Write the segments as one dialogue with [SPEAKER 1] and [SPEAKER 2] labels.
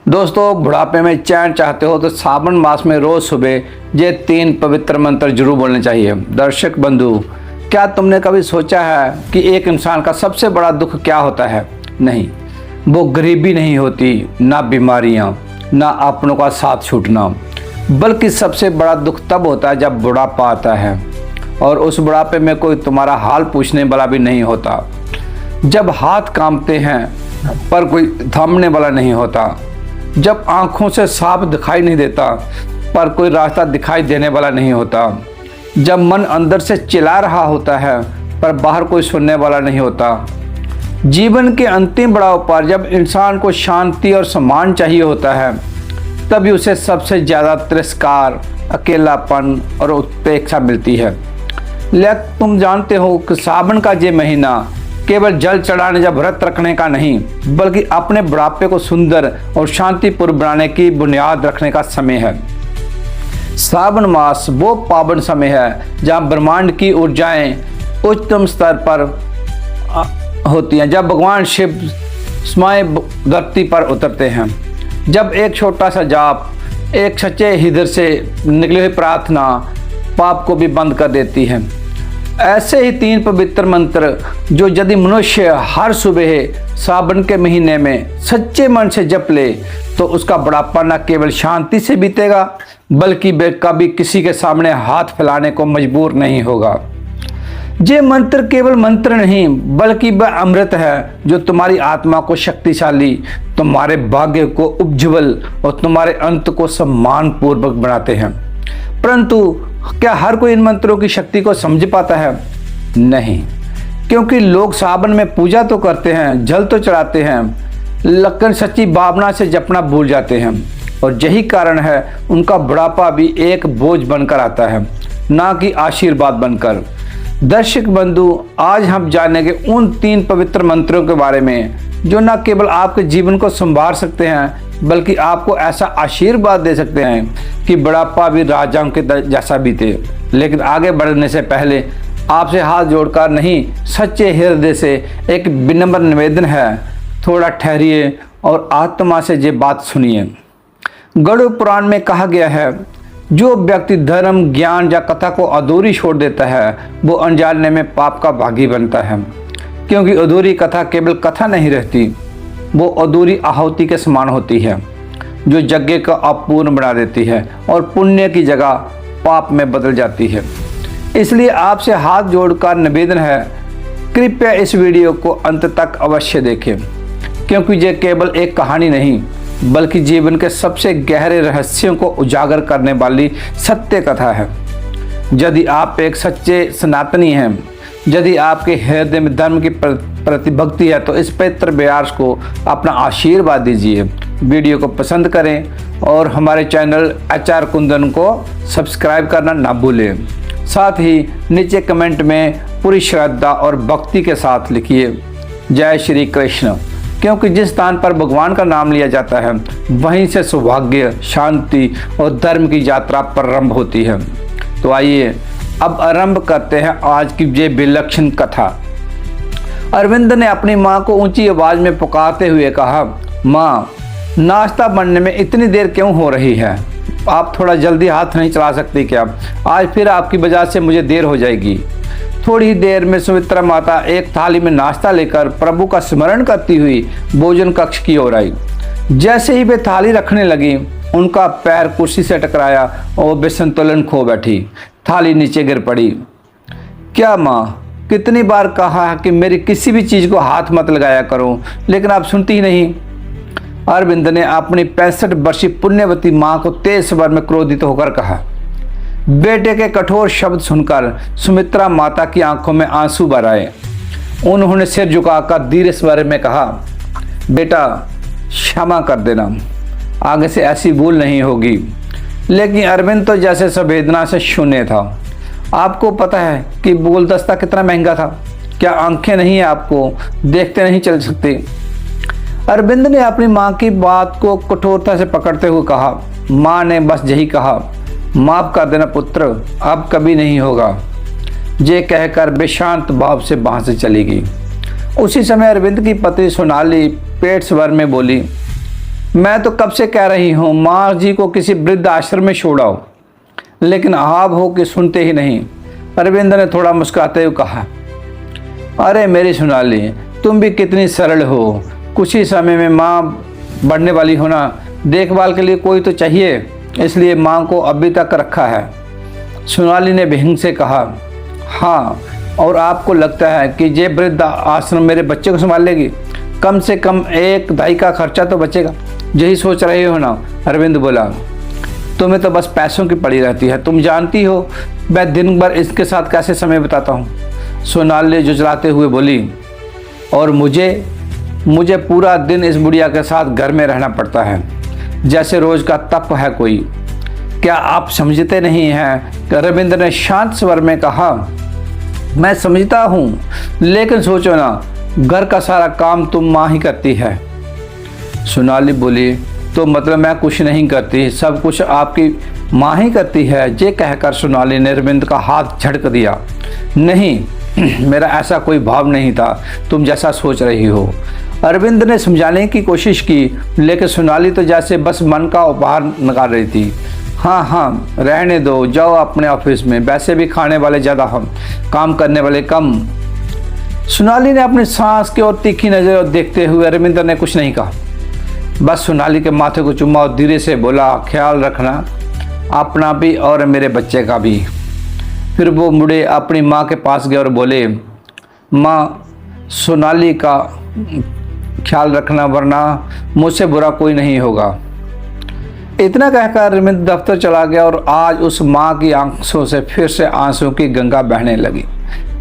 [SPEAKER 1] दोस्तों, बुढ़ापे में चैन चाहते हो तो सावन मास में रोज सुबह ये 3 पवित्र मंत्र जरूर बोलने चाहिए। दर्शक बंधु, क्या तुमने कभी सोचा है कि एक इंसान का सबसे बड़ा दुख क्या होता है? नहीं, वो गरीबी नहीं होती, ना बीमारियां, ना अपनों का साथ छूटना, बल्कि सबसे बड़ा दुख तब होता है जब बुढ़ापा आता है और उस बुढ़ापे में कोई तुम्हारा हाल पूछने वाला भी नहीं होता। जब हाथ कांपते हैं पर कोई थामने वाला नहीं होता। जब आंखों से साफ दिखाई नहीं देता पर कोई रास्ता दिखाई देने वाला नहीं होता। जब मन अंदर से चिल्ला रहा होता है पर बाहर कोई सुनने वाला नहीं होता। जीवन के अंतिम पड़ाव पर जब इंसान को शांति और सम्मान चाहिए होता है, तभी उसे सबसे ज़्यादा तिरस्कार, अकेलापन और उपेक्षा मिलती है। लेकिन तुम जानते हो कि सावन का ये महीना केवल जल चढ़ाने या व्रत रखने का नहीं, बल्कि अपने बुढ़ापे को सुंदर और शांतिपूर्ण बनाने की बुनियाद रखने का समय है। सावन मास वो पावन समय है जहाँ ब्रह्मांड की ऊर्जाएं उच्चतम स्तर पर होती हैं, जब भगवान शिव स्वयं धरती पर उतरते हैं, जब एक छोटा सा जाप, एक सच्चे हृदय से निकली हुई प्रार्थना पाप को भी बंद कर देती है। ऐसे ही 3 पवित्र मंत्र जो यदि मनुष्य हर सुबह सावन के महीने में सच्चे मन से जप ले तो उसका बुढ़ापा न केवल शांति से बीतेगा, बल्कि वे कभी किसी के सामने हाथ फैलाने को मजबूर नहीं होगा। ये मंत्र केवल मंत्र नहीं, बल्कि वह अमृत है जो तुम्हारी आत्मा को शक्तिशाली, तुम्हारे भाग्य को उज्ज्वल और तुम्हारे अंत को सम्मानपूर्वक बनाते हैं। परंतु क्या हर कोई इन मंत्रों की शक्ति को समझ पाता है? नहीं, क्योंकि लोग सावन में पूजा तो करते हैं, जल तो चढ़ाते हैं, लेकिन सच्ची भावना से जपना भूल जाते हैं और यही कारण है उनका बुढ़ापा भी एक बोझ बनकर आता है, ना कि आशीर्वाद बनकर। दर्शक बंधु, आज हम जानेंगे उन 3 पवित्र मंत्रों के बारे में जो न केवल आपके जीवन को संवार सकते हैं, बल्कि आपको ऐसा आशीर्वाद दे सकते हैं कि बुढ़ापा भी राजाओं के जैसा बीते। लेकिन आगे बढ़ने से पहले आपसे हाथ जोड़कर नहीं, सच्चे हृदय से एक विनम्र निवेदन है, थोड़ा ठहरिए और आत्मा से ये बात सुनिए। गरुड़ पुराण में कहा गया है, जो व्यक्ति धर्म, ज्ञान या कथा को अधूरी छोड़ देता है वो अनजाने में पाप का भागी बनता है, क्योंकि अधूरी कथा केवल कथा नहीं रहती, वो अधूरी आहुति के समान होती है जो यज्ञ को अपूर्ण बना देती है और पुण्य की जगह पाप में बदल जाती है। इसलिए आपसे हाथ जोड़कर निवेदन है, कृपया इस वीडियो को अंत तक अवश्य देखें, क्योंकि ये केवल एक कहानी नहीं, बल्कि जीवन के सबसे गहरे रहस्यों को उजागर करने वाली सत्य कथा है। यदि आप एक सच्चे सनातनी हैं, यदि आपके हृदय में धर्म की प्रतिभक्ति है, तो इस पवित्र प्रयास को अपना आशीर्वाद दीजिए। वीडियो को पसंद करें और हमारे चैनल आचार्य कुंदन को सब्सक्राइब करना ना भूलें। साथ ही नीचे कमेंट में पूरी श्रद्धा और भक्ति के साथ लिखिए, जय श्री कृष्ण, क्योंकि जिस स्थान पर भगवान का नाम लिया जाता है वहीं से सौभाग्य, शांति और धर्म की यात्रा प्रारंभ होती है। तो आइए अब आरंभ करते हैं आज की ये विलक्षण कथा। अरविंद ने अपनी माँ को ऊंची आवाज में पुकारते हुए कहा, माँ, नाश्ता बनने में इतनी देर क्यों हो रही है? आप थोड़ा जल्दी हाथ नहीं चला सकती क्या? आज फिर आपकी वजह से मुझे देर हो जाएगी। थोड़ी ही देर में सुमित्रा माता एक थाली में नाश्ता लेकर प्रभु का स्मरण करती हुई भोजन कक्ष की ओर आई। जैसे ही वे थाली रखने लगी, उनका पैर कुर्सी से टकराया और वे संतुलन खो बैठी। थाली नीचे गिर पड़ी। क्या माँ, कितनी बार कहा है कि मेरी किसी भी चीज़ को हाथ मत लगाया करो, लेकिन आप सुनती ही नहीं। अरविंद ने अपनी 65 वर्षीय पुण्यवती माँ को तेज स्वर में क्रोधित होकर कहा। बेटे के कठोर शब्द सुनकर सुमित्रा माता की आंखों में आंसू भर आए। उन्होंने सिर झुकाकर धीरे स्वर में कहा, बेटा, क्षमा कर देना, आगे से ऐसी भूल नहीं होगी। लेकिन अरविंद तो जैसे संवेदना से शून्य था। आपको पता है कि गुलदस्ता कितना महंगा था? क्या आंखें नहीं है आपको? देखते नहीं चल सकते? अरविंद ने अपनी माँ की बात को कठोरता से पकड़ते हुए कहा। माँ ने बस यही कहा, माफ कर देना पुत्र, अब कभी नहीं होगा। ये कहकर वे शांत भाव से वहां से चली गई। उसी समय अरविंद की पत्नी सोनाली पेट स्वर में बोली, मैं तो कब से कह रही हूँ माँ जी को किसी वृद्ध आश्रम में छोड़ाओ, लेकिन आप हो कि सुनते ही नहीं। अरविंद ने थोड़ा मुस्कुराते हुए कहा, अरे मेरी सोनाली, तुम भी कितनी सरल हो। कुछ ही समय में माँ बढ़ने वाली हो ना, देखभाल के लिए कोई तो चाहिए, इसलिए माँ को अभी तक रखा है। सोनाली ने बेहंग से कहा, हाँ, और आपको लगता है कि ये वृद्ध आश्रम मेरे बच्चे को संभाल लेगी? कम से कम 1 दहाई का खर्चा तो बचेगा। यही सोच रहे हो ना? अरविंद बोला, तुम्हें तो बस पैसों की पड़ी रहती है। तुम जानती हो मैं दिन भर इसके साथ कैसे समय बिताता हूँ। सोनाली जुझलाते हुए बोली, और मुझे पूरा दिन इस बुढ़िया के साथ घर में रहना पड़ता है, जैसे रोज का तप है कोई। क्या आप समझते नहीं हैं? रविंद्र ने शांत स्वर में कहा, मैं समझता हूँ, लेकिन सोचो ना, घर का सारा काम तुम माँ ही करती है। सोनाली बोली, तो मतलब मैं कुछ नहीं करती, सब कुछ आपकी माँ ही करती है? ये कहकर सोनाली ने रविंद्र का हाथ झटक दिया। नहीं, मेरा ऐसा कोई भाव नहीं था, तुम जैसा सोच रही हो। अरविंद ने समझाने की कोशिश की, लेकिन सोनाली तो जैसे बस मन का उपहार निकाल रही थी। हाँ, रहने दो, जाओ अपने ऑफिस में, वैसे भी खाने वाले ज़्यादा हम, काम करने वाले कम। सोनाली ने अपनी सांस की ओर तीखी नज़र देखते हुए अरविंद ने कुछ नहीं कहा, बस सोनाली के माथे को चुमा और धीरे से बोला, ख्याल रखना अपना भी और मेरे बच्चे का भी। फिर वो मुड़े अपनी माँ के पास गए और बोले, माँ, सोनाली का ख्याल रखना, वरना मुझसे बुरा कोई नहीं होगा। इतना कहकर अरविंद दफ्तर चला गया और आज उस माँ की आंखों से फिर से आंसू की गंगा बहने लगी।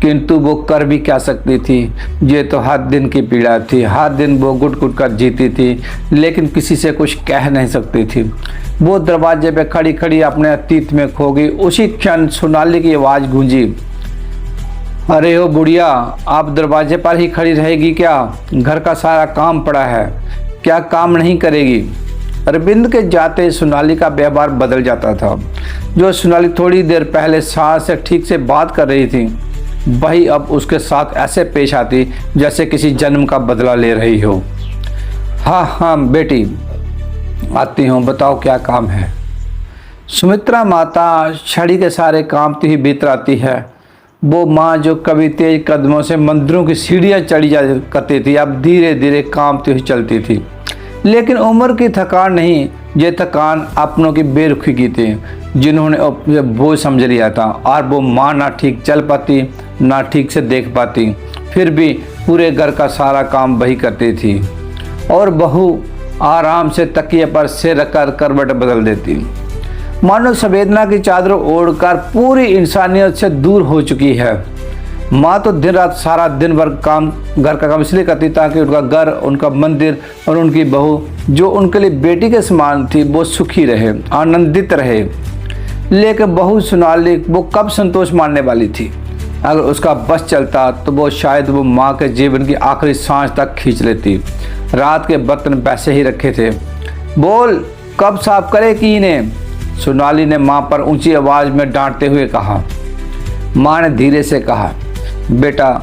[SPEAKER 1] किंतु वो कर भी क्या सकती थी? ये तो हर दिन की पीड़ा थी, हर दिन वो घुट-घुट कर जीती थी, लेकिन किसी से कुछ कह नहीं सकती थी। वो दरवाजे पे खड़ी खड़ी अपने अतीत में खो गई। उसी क्षण सोनाली की आवाज़ गूंजी, अरे ओ बुढ़िया, आप दरवाजे पर ही खड़ी रहेगी क्या? घर का सारा काम पड़ा है, क्या काम नहीं करेगी? अरविंद के जाते सोनाली का व्यवहार बदल जाता था। जो सोनाली थोड़ी देर पहले सास से ठीक से बात कर रही थी, वही अब उसके साथ ऐसे पेश आती जैसे किसी जन्म का बदला ले रही हो। हाँ बेटी, आती हूँ, बताओ क्या काम है? सुमित्रा माता छड़ी के सारे कामती ही भीतर आती है। वो माँ जो कभी तेज कदमों से मंदिरों की सीढ़ियाँ चढ़ी जा करती थी, अब धीरे धीरे कामती हुई चलती थी। लेकिन उम्र की थकान नहीं, ये थकान अपनों की बेरुखी की थी, जिन्होंने बोझ समझ लिया था। और वो माँ ना ठीक चल पाती, ना ठीक से देख पाती, फिर भी पूरे घर का सारा काम वही करती थी। और बहू आराम से तकिए पर सिर रखकर करवट बदल देती, मानो संवेदना की चादर ओढ़कर पूरी इंसानियत से दूर हो चुकी है। माँ तो दिन रात सारा दिन भर काम, घर का काम इसलिए करती ताकि उनका घर, उनका मंदिर और उनकी बहू, जो उनके लिए बेटी के समान थी, वो सुखी रहे, आनंदित रहे। लेकिन बहू सोनाली वो कब संतोष मानने वाली थी? अगर उसका बस चलता तो वो शायद वो माँ के जीवन की आखिरी सांस तक खींच लेती। रात के बर्तन वैसे ही रखे थे, बोल कब साफ करे कि इन्हें? सोनाली ने माँ पर ऊंची आवाज़ में डांटते हुए कहा। माँ ने धीरे से कहा, बेटा,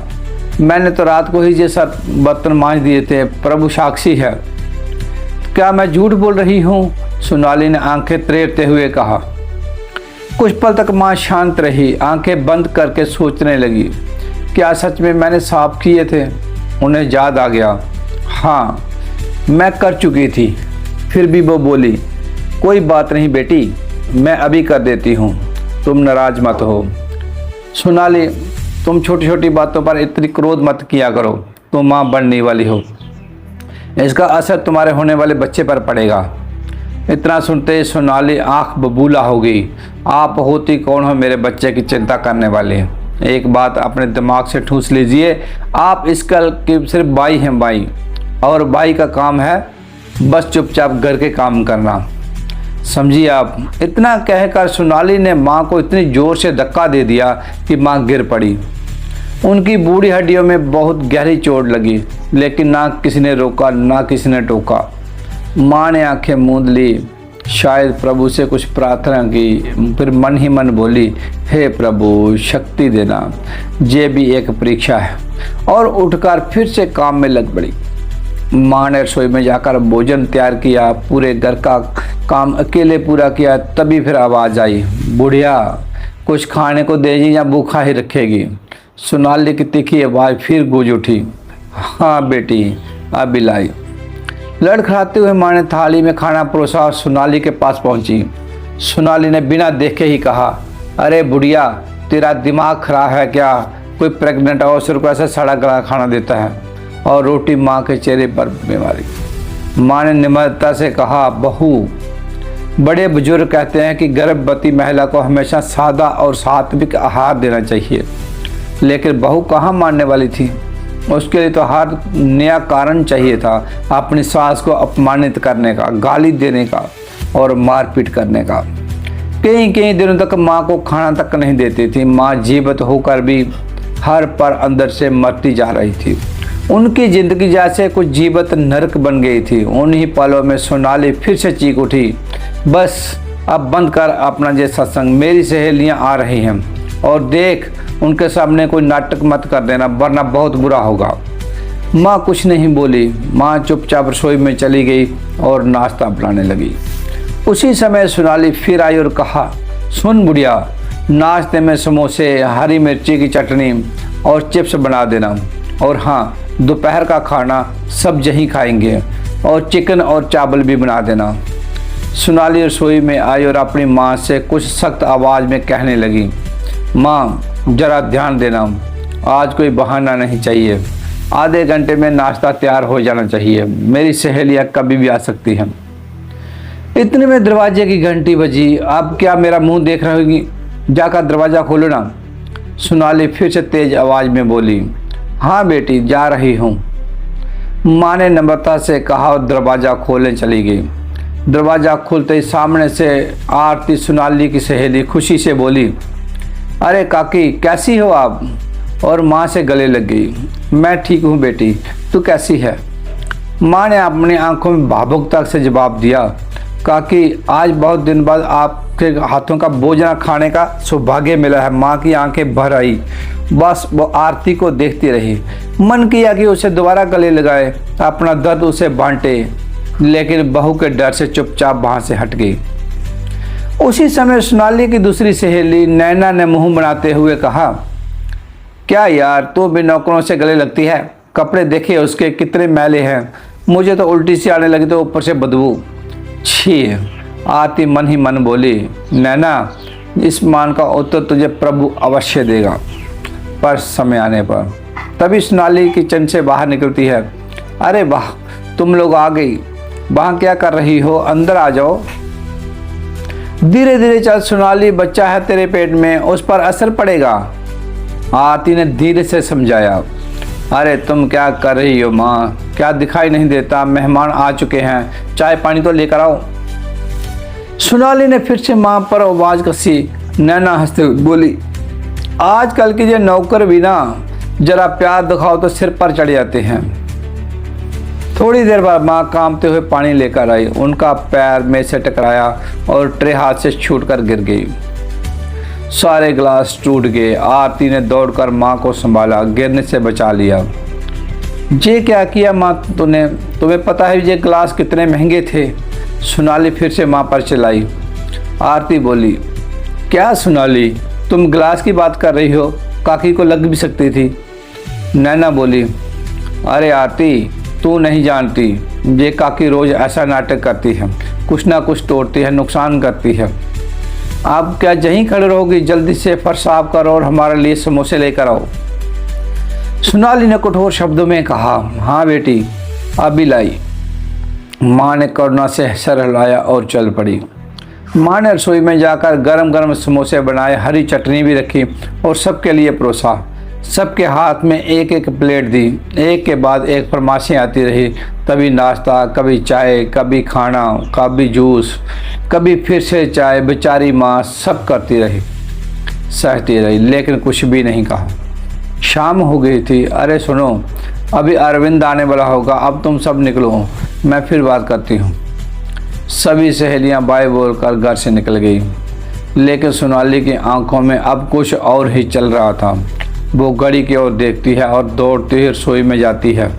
[SPEAKER 1] मैंने तो रात को ही ये सब बर्तन मांज दिए थे, प्रभु साक्षी है। क्या मैं झूठ बोल रही हूँ? सोनाली ने आंखें तरेरते हुए कहा। कुछ पल तक माँ शांत रही, आंखें बंद करके सोचने लगी, क्या सच में मैंने साफ किए थे? उन्हें याद आ गया, हाँ मैं कर चुकी थी। फिर भी वो बोली, कोई बात नहीं बेटी, मैं अभी कर देती हूँ, तुम नाराज मत हो। सोनाली, तुम छोटी छोटी बातों पर इतनी क्रोध मत किया करो, तुम माँ बनने वाली हो, इसका असर तुम्हारे होने वाले बच्चे पर पड़ेगा। इतना सुनते सोनाली आंख बबूला हो गई। आप होती कौन हो मेरे बच्चे की चिंता करने वाले? एक बात अपने दिमाग से ठूस लीजिए, आप इसका की सिर्फ बाई हैं, बाई, और बाई का काम है बस चुपचाप घर के काम करना, समझिए आप। इतना कहकर सोनाली ने माँ को इतनी जोर से धक्का दे दिया कि माँ गिर पड़ी। उनकी बूढ़ी हड्डियों में बहुत गहरी चोट लगी, लेकिन ना किसी ने रोका, ना किसी ने टोका। माँ ने आंखें मूंद ली, शायद प्रभु से कुछ प्रार्थना की, फिर मन ही मन बोली, हे प्रभु शक्ति देना, ये भी एक परीक्षा है, और उठकर फिर से काम में लग पड़ी। माँ ने रसोई में जाकर भोजन तैयार किया, पूरे घर का काम अकेले पूरा किया। तभी फिर आवाज़ आई, बुढ़िया कुछ खाने को देगी या भूखा ही रखेगी। सोनाली की तीखी आवाज़ फिर गूंज उठी, हाँ बेटी अभी लाई। लड़खड़ाते हुए माँ ने थाली में खाना परोसा और सोनाली के पास पहुंची। सोनाली ने बिना देखे ही कहा, अरे बुढ़िया तेरा दिमाग खराब है क्या? कोई प्रेग्नेंट औरत को ऐसा सड़ा गला खाना देता है? और रोटी माँ के चेहरे पर बीमारी। माँ ने निम्रता से कहा, बहू बड़े बुजुर्ग कहते हैं कि गर्भवती महिला को हमेशा सादा और सात्विक आहार देना चाहिए, लेकिन बहू कहाँ मानने वाली थी। उसके लिए तो हर नया कारण चाहिए था अपनी सास को अपमानित करने का, गाली देने का और मारपीट करने का। कई दिनों तक माँ को खाना तक नहीं देती थी। माँ जीवित होकर भी हर पर अंदर से मरती जा रही थी। उनकी जिंदगी जैसे कुछ जीवित नरक बन गई थी। उन्हीं पलों में सोनाली फिर से चीख उठी, बस अब बंद कर अपना ये सत्संग, मेरी सहेलियां आ रही हैं और देख उनके सामने कोई नाटक मत कर देना वरना बहुत बुरा होगा। माँ कुछ नहीं बोली। माँ चुपचाप रसोई में चली गई और नाश्ता बनाने लगी। उसी समय सोनाली फिर आई और कहा, सुन बुढ़िया, नाश्ते में समोसे, हरी मिर्ची की चटनी और चिप्स बना देना, और हाँ दोपहर का खाना सब यहीं खाएंगे और चिकन और चावल भी बना देना। सोनाली रसोई में आई और अपनी माँ से कुछ सख्त आवाज़ में कहने लगी, माँ जरा ध्यान देना, आज कोई बहाना नहीं चाहिए। आधे घंटे में नाश्ता तैयार हो जाना चाहिए। मेरी सहेलियाँ कभी भी आ सकती हैं। इतने में दरवाजे की घंटी बजी। अब क्या मेरा मुंह देख रही होगी? जाकर दरवाज़ा खोलो ना। सोनाली फिर से तेज आवाज़ में बोली, हाँ बेटी जा रही हूँ। माँ ने नम्रता से कहा और दरवाज़ा खोलने चली गई। दरवाज़ा खुलते ही सामने से आरती सोनाली की सहेली खुशी से बोली, अरे काकी कैसी हो आप? और माँ से गले लग गई। मैं ठीक हूँ बेटी, तू कैसी है? माँ ने अपनी आंखों में भावुकता से जवाब दिया, काकी आज बहुत दिन बाद आपके हाथों का भोजन खाने का सौभाग्य मिला है। माँ की आंखें भर आई। बस वो आरती को देखती रही। मन किया कि उसे दोबारा गले लगाए, अपना दर्द उसे बांटे, लेकिन बहू के डर से चुपचाप वहाँ से हट गई। उसी समय सोनाली की दूसरी सहेली नैना ने मुंह बनाते हुए कहा, क्या यार तू भी नौकरों से गले लगती है? कपड़े देखे उसके कितने मैले हैं। मुझे तो उल्टी सी आने लगी तो ऊपर से बदबू। छी। आरती मन ही मन बोली, नैना इस मान का उत्तर तुझे प्रभु अवश्य देगा, पर समय आने पर। तभी सोनाली किचन से बाहर निकलती है। अरे वाह तुम लोग आ गई, वहाँ क्या कर रही हो? अंदर आ जाओ। धीरे धीरे चल सोनाली, बच्चा है तेरे पेट में, उस पर असर पड़ेगा। आरती ने धीरे से समझाया। अरे तुम क्या कर रही हो माँ? क्या दिखाई नहीं देता? मेहमान आ चुके हैं, चाय पानी तो लेकर आओ। सोनाली ने फिर से माँ पर आवाज़ कसी। नैना हंसते हुए बोली, आजकल के ये नौकर भी ना जरा प्यार दिखाओ तो सिर पर चढ़ जाते हैं। थोड़ी देर बाद माँ कांपते हुए पानी लेकर आई। उनका पैर में से टकराया और ट्रे हाथ से छूटकर गिर गई। सारे गिलास टूट गए। आरती ने दौड़कर माँ को संभाला, गिरने से बचा लिया। ये क्या किया माँ तूने? तुम्हें पता है ये गिलास कितने महंगे थे? सोनाली फिर से माँ पर चिल्लाई। आरती बोली, क्या सोनाली तुम गिलास की बात कर रही हो? काकी को लग भी सकती थी। नैना बोली, अरे आरती तू नहीं जानती, ये काकी रोज़ ऐसा नाटक करती है, कुछ ना कुछ तोड़ती है, नुकसान करती है। आप क्या यहीं खड़े रहोगी? जल्दी से फर्श साफ करो और हमारे लिए समोसे लेकर आओ। सोनाली ने कठोर शब्दों में कहा। हाँ बेटी अभी लाई। माँ ने करुणा से सर हिलाया और चल पड़ी। माँ ने रसोई में जाकर गरम गरम समोसे बनाए, हरी चटनी भी रखी और सबके लिए परोसा। सबके हाथ में एक एक प्लेट दी। एक के बाद एक फरमाइशें आती रही। कभी नाश्ता, कभी चाय, कभी खाना, कभी जूस, कभी फिर से चाय। बेचारी माँ सब करती रही, सहती रही, लेकिन कुछ भी नहीं कहा। शाम हो गई थी। अरे सुनो, अभी अरविंद आने वाला होगा, अब तुम सब निकलो, मैं फिर बात करती हूँ। सभी सहेलियाँ बाय बोलकर घर से निकल गई, लेकिन सोनाली की आंखों में अब कुछ और ही चल रहा था। वो घड़ी की ओर देखती है और दौड़ती हुई रसोई में जाती है।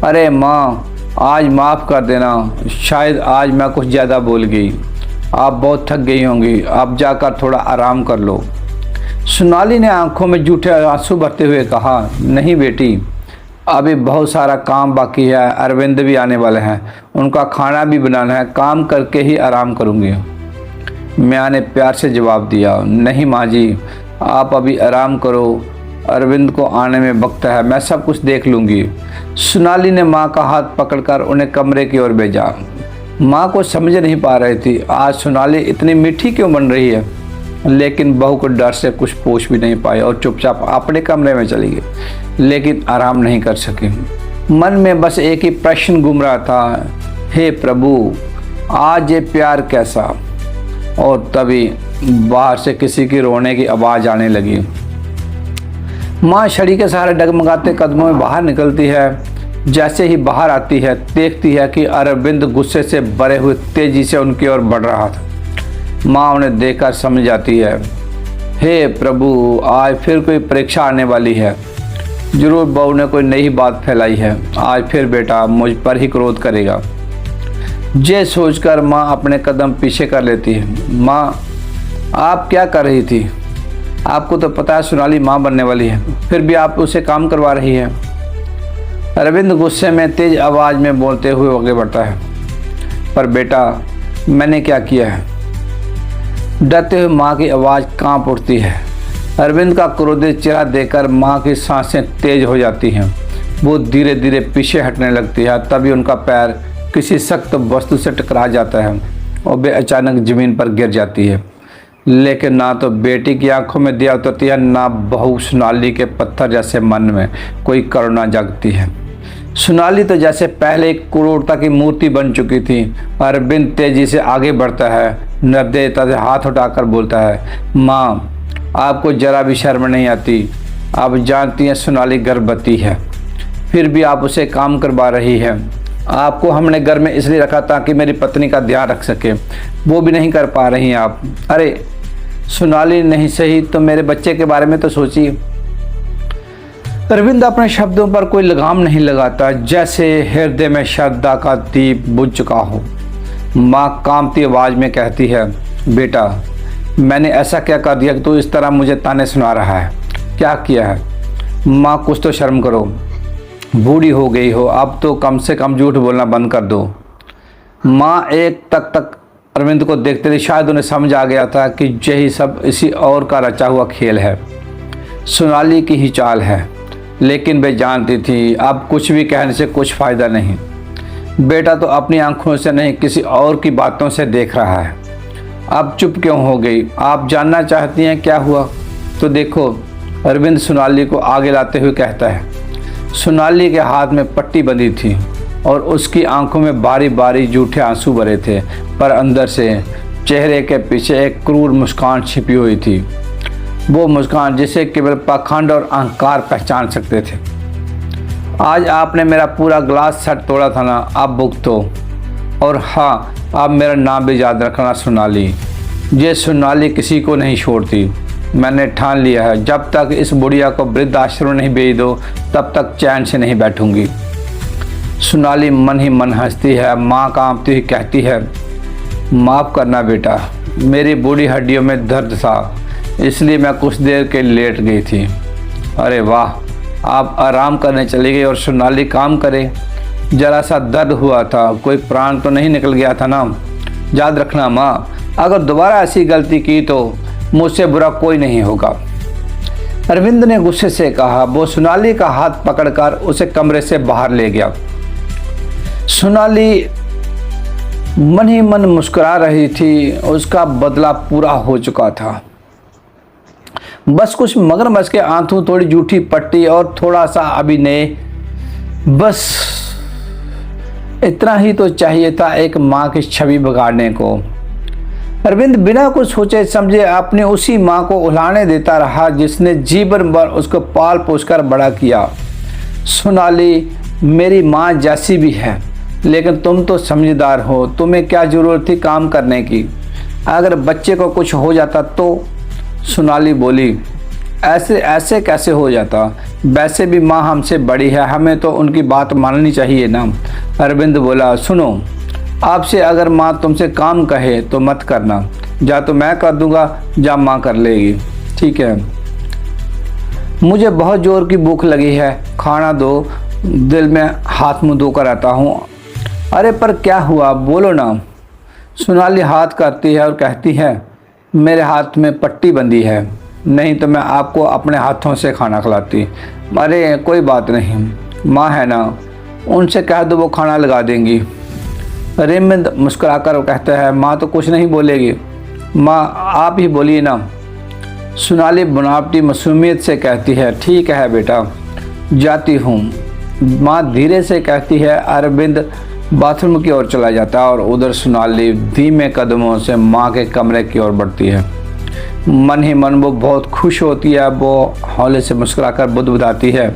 [SPEAKER 1] अरे माँ आज माफ़ कर देना, शायद आज मैं कुछ ज़्यादा बोल गई। आप बहुत थक गई होंगी, आप जाकर थोड़ा आराम कर लो। सोनाली ने आंखों में जूठे आंसू भरते हुए कहा, नहीं बेटी, अभी बहुत सारा काम बाकी है, अरविंद भी आने वाले हैं, उनका खाना भी बनाना है, काम करके ही आराम करूँगी। मियाँ ने प्यार से जवाब दिया, नहीं माँ जी, आप अभी आराम करो, अरविंद को आने में वक्त है, मैं सब कुछ देख लूँगी। सोनाली ने माँ का हाथ पकड़कर उन्हें कमरे की ओर भेजा। माँ को समझ नहीं पा रही थी आज सोनाली इतनी मीठी क्यों बन रही है, लेकिन बहू को डर से कुछ पूछ भी नहीं पाई और चुपचाप अपने कमरे में चली गई, लेकिन आराम नहीं कर सकी। मन में बस एक ही प्रश्न घूम रहा था, हे प्रभु, आज ये प्यार कैसा। और तभी बाहर से किसी की रोने की आवाज़ आने लगी। माँ छड़ी के सहारे डगमगाते कदमों में बाहर निकलती है। जैसे ही बाहर आती है, देखती है कि अरविंद गुस्से से भरे हुए तेजी से उनकी ओर बढ़ रहा था। माँ उन्हें देखकर समझ जाती है, हे प्रभु, आज फिर कोई परीक्षा आने वाली है। जरूर बहू ने कोई नई बात फैलाई है, आज फिर बेटा मुझ पर ही क्रोध करेगा। ये सोचकर माँ अपने कदम पीछे कर लेती है। माँ, आप क्या कर रही थी? आपको तो पता है सोनाली माँ बनने वाली है, फिर भी आप उसे काम करवा रही है। अरविंद गुस्से में तेज आवाज़ में बोलते हुए आगे बढ़ता है, पर बेटा, मैंने क्या किया है? डरते हुए माँ की आवाज़ कांप उठती है। अरविंद का क्रोधित चेहरा देखकर माँ की सांसें तेज हो जाती हैं। वो धीरे धीरे पीछे हटने लगती है। तभी उनका पैर किसी सख्त वस्तु से टकरा जाता है और वे अचानक ज़मीन पर गिर जाती है। लेकिन ना तो बेटी की आंखों में दया उतरती है, ना बहू सोनाली के पत्थर जैसे मन में कोई करुणा जागती है। सोनाली तो जैसे पहले एक क्रूरता की मूर्ति बन चुकी थी। अरविंद तेजी से आगे बढ़ता है, निर्दयता से हाथ उठाकर बोलता है, माँ, आपको जरा भी शर्म नहीं आती? आप जानती हैं सोनाली गर्भवती है, फिर भी आप उसे काम करवा रही है। आपको हमने घर में इसलिए रखा था कि मेरी पत्नी का ध्यान रख सके, वो भी नहीं कर पा रही हैं आप। अरे सोनाली नहीं सही तो मेरे बच्चे के बारे में तो सोचिए। अरविंद अपने शब्दों पर कोई लगाम नहीं लगाता, जैसे हृदय में श्रद्धा का दीप बुझ चुका हो। माँ कांपती आवाज़ में कहती है, बेटा, मैंने ऐसा क्या कर दिया कि तू इस तरह मुझे ताने सुना रहा है? क्या किया है? माँ, कुछ तो शर्म करो, बूढ़ी हो गई हो, अब तो कम से कम झूठ बोलना बंद कर दो। माँ एक तक अरविंद को देखते थे। शायद उन्हें समझ आ गया था कि यही सब इसी और का रचा हुआ खेल है, सोनाली की ही चाल है। लेकिन वे जानती थी अब कुछ भी कहने से कुछ फ़ायदा नहीं। बेटा तो अपनी आंखों से नहीं, किसी और की बातों से देख रहा है। अब चुप क्यों हो गई? आप जानना चाहती हैं क्या हुआ? तो देखो, अरविंद सोनाली को आगे लाते हुए कहता है। सोनाली के हाथ में पट्टी बंधी थी और उसकी आंखों में बारी बारी जूठे आंसू भरे थे, पर अंदर से चेहरे के पीछे एक क्रूर मुस्कान छिपी हुई थी। वो मुस्कान जिसे केवल पाखंड और अहंकार पहचान सकते थे। आज आपने मेरा पूरा ग्लास सेट तोड़ा था ना, आप भुगतो। और हाँ, आप मेरा नाम भी याद रखना, सोनाली। ये सोनाली किसी को नहीं छोड़ती। मैंने ठान लिया है, जब तक इस बुढ़िया को वृद्ध आश्रम नहीं भेज दो, तब तक चैन से नहीं बैठूंगी। सोनाली मन ही मन हंसती है। माँ कांपती हुई कहती है, माफ़ करना बेटा, मेरी बूढ़ी हड्डियों में दर्द था, इसलिए मैं कुछ देर के लेट गई थी। अरे वाह, आप आराम करने चली गई और सोनाली काम करे। जरा सा दर्द हुआ था, कोई प्राण तो नहीं निकल गया था ना? याद रखना माँ, अगर दोबारा ऐसी गलती की तो मुझसे बुरा कोई नहीं होगा। अरविंद ने गुस्से से कहा। वो सोनाली का हाथ पकड़कर उसे कमरे से बाहर ले गया। सोनाली मन ही मन मुस्कुरा रही थी, उसका बदला पूरा हो चुका था। बस कुछ मगरमच्छ के आंसू, थोड़ी जूठी पट्टी और थोड़ा सा अभिनय, बस इतना ही तो चाहिए था एक माँ की छवि बिगाड़ने को। अरविंद बिना कुछ सोचे समझे अपने उसी माँ को उल्हाने देता रहा जिसने जीवन भर उसको पाल पोसकर बड़ा किया। सोनाली मेरी माँ जैसी भी है, लेकिन तुम तो समझदार हो, तुम्हें क्या ज़रूरत थी काम करने की? अगर बच्चे को कुछ हो जाता तो? सोनाली बोली, ऐसे कैसे हो जाता? वैसे भी माँ हमसे बड़ी है, हमें तो उनकी बात माननी चाहिए ना। अरविंद बोला, सुनो, आपसे अगर माँ तुमसे काम कहे तो मत करना, या तो मैं कर दूंगा या माँ कर लेगी, ठीक है। मुझे बहुत ज़ोर की भूख लगी है, खाना दो, दिल में हाथ मुँह धोकर आता हूँ। अरे पर क्या हुआ, बोलो ना। सोनाली हाथ करती है और कहती है, मेरे हाथ में पट्टी बंधी है, नहीं तो मैं आपको अपने हाथों से खाना खिलाती। अरे कोई बात नहीं, माँ है ना, उनसे कह दो, वो खाना लगा देंगी। अरविंद मुस्कुराकर कहता है, माँ तो कुछ नहीं बोलेगी, माँ आप ही बोलिए ना। सोनाली बनावटी मासूमियत से कहती है, ठीक है बेटा, जाती हूँ। माँ धीरे से कहती है। अरविंद बाथरूम की ओर चला जाता है और उधर सोनाली धीमे कदमों से माँ के कमरे की ओर बढ़ती है। मन ही मन वो बहुत खुश होती है। वो हौले से मुस्कुराकर बुदबुदाती है,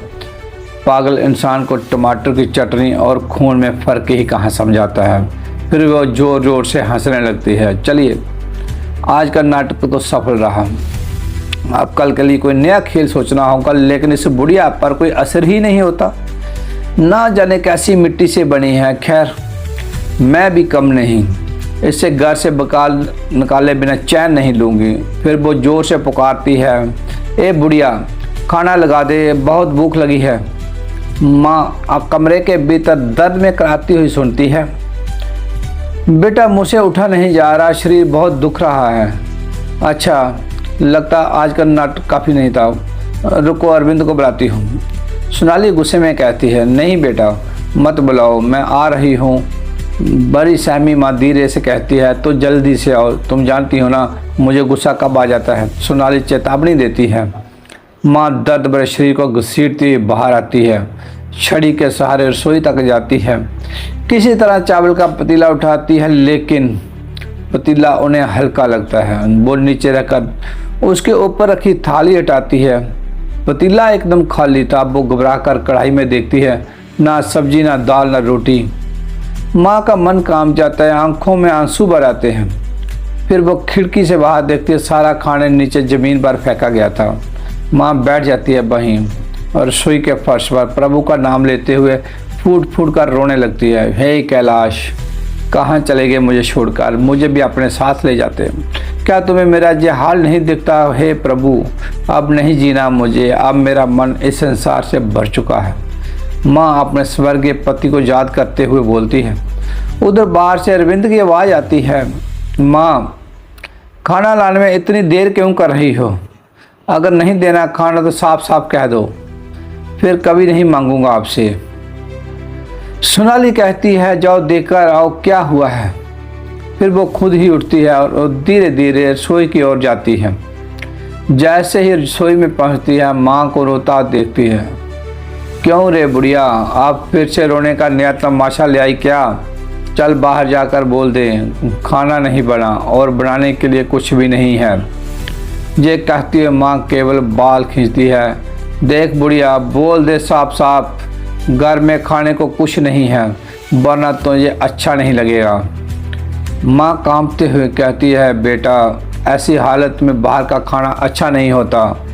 [SPEAKER 1] पागल इंसान को टमाटर की चटनी और खून में फ़र्क ही कहाँ समझाता है। फिर वो ज़ोर ज़ोर से हंसने लगती है। चलिए, आज का नाटक तो सफल रहा, अब कल के लिए कोई नया खेल सोचना होगा, लेकिन इस बुढ़िया पर कोई असर ही नहीं होता, ना जाने कैसी मिट्टी से बनी है। खैर, मैं भी कम नहीं, इससे घर से बकाल निकाले बिना चैन नहीं लूँगी। फिर वो ज़ोर से पुकारती है, ए बुढ़िया, खाना लगा दे, बहुत भूख लगी है। माँ अब कमरे के भीतर दर्द में कराती हुई सुनती है, बेटा मुझसे उठा नहीं जा रहा, शरीर बहुत दुख रहा है। अच्छा, लगता आज का नाटक काफ़ी नहीं था, रुको अरविंद को बुलाती हूँ। सोनाली गुस्से में कहती है, नहीं बेटा मत बुलाओ, मैं आ रही हूँ। बड़ी सहमी माँ धीरे से कहती है, तो जल्दी से आओ, तुम जानती हो ना मुझे गुस्सा कब आ जाता है। सोनाली चेतावनी देती है। माँ दर्द भरे शरीर को घसीटती बाहर आती है, छड़ी के सहारे रसोई तक जाती है, किसी तरह चावल का पतीला उठाती है, लेकिन पतीला उन्हें हल्का लगता है। वो नीचे रखकर उसके ऊपर रखी थाली हटाती है। पतीला एकदम खाली था। वो घबरा कर कढ़ाई में देखती है, ना सब्जी, ना दाल, ना रोटी। माँ का मन काम जाता है, आंखों में आंसू भर आते हैं। फिर वो खिड़की से बाहर देखती है, सारा खाना नीचे ज़मीन पर फेंका गया था। माँ बैठ जाती है वहीं और रसोई के फर्श पर प्रभु का नाम लेते हुए फूट फूट कर रोने लगती है। हे कैलाश, कहाँ चले गए मुझे छोड़कर, मुझे भी अपने साथ ले जाते। क्या तुम्हें मेरा ये हाल नहीं दिखता? हे प्रभु, अब नहीं जीना मुझे, अब मेरा मन इस संसार से भर चुका है। माँ अपने स्वर्गीय पति को याद करते हुए बोलती है। उधर बाहर से अरविंद की आवाज़ आती है, माँ खाना लाने में इतनी देर क्यों कर रही हो? अगर नहीं देना खाना तो साफ साफ कह दो, फिर कभी नहीं मांगूंगा आपसे। सोनाली कहती है, जाओ देखकर आओ क्या हुआ है। फिर वो खुद ही उठती है और धीरे धीरे रसोई की ओर जाती है। जैसे ही रसोई में पहुंचती है, माँ को रोता देखती है। क्यों रे बुढ़िया, आप फिर से रोने का नया तमाशा ले आई क्या? चल बाहर जाकर बोल दे खाना नहीं बना और बनाने के लिए कुछ भी नहीं है। ये कहती है माँ केवल बाल खींचती है। देख बुढ़िया, बोल दे साफ साफ, घर में खाने को कुछ नहीं है, वरना तो ये अच्छा नहीं लगेगा। माँ कांपते हुए कहती है, बेटा ऐसी हालत में बाहर का खाना अच्छा नहीं होता,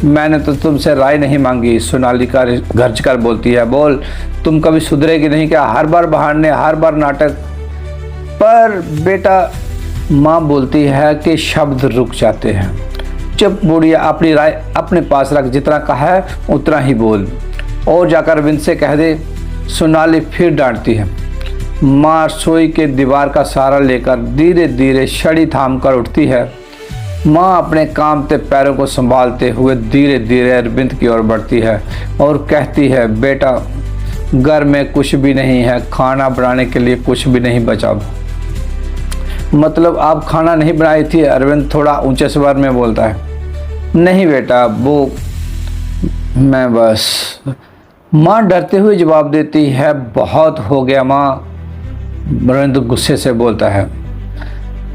[SPEAKER 1] मैंने तो तुमसे राय नहीं मांगी। सोनाली का गर्ज कर बोलती है, बोल तुम कभी सुधरेगी नहीं क्या? हर बार बहाने, हर बार नाटक। पर बेटा, माँ बोलती है कि शब्द रुक जाते हैं। चुप बुढ़िया, अपनी राय अपने पास रख, जितना कहा है उतना ही बोल, और जाकर अरविंद से कह दे। सोनाली फिर डांटती है। माँ रसोई के दीवार का सहारा लेकर धीरे धीरे छड़ी थाम कर उठती है। माँ अपने कांपते पैरों को संभालते हुए धीरे धीरे अरविंद की ओर बढ़ती है और कहती है, बेटा घर में कुछ भी नहीं है, खाना बनाने के लिए कुछ भी नहीं बचा। मतलब आप खाना नहीं बनाई थी? अरविंद थोड़ा ऊंचे स्वर में बोलता है। नहीं बेटा, वो मैं बस। माँ डरते हुए जवाब देती है, बहुत हो गया माँ। अरविंद गुस्से से बोलता है,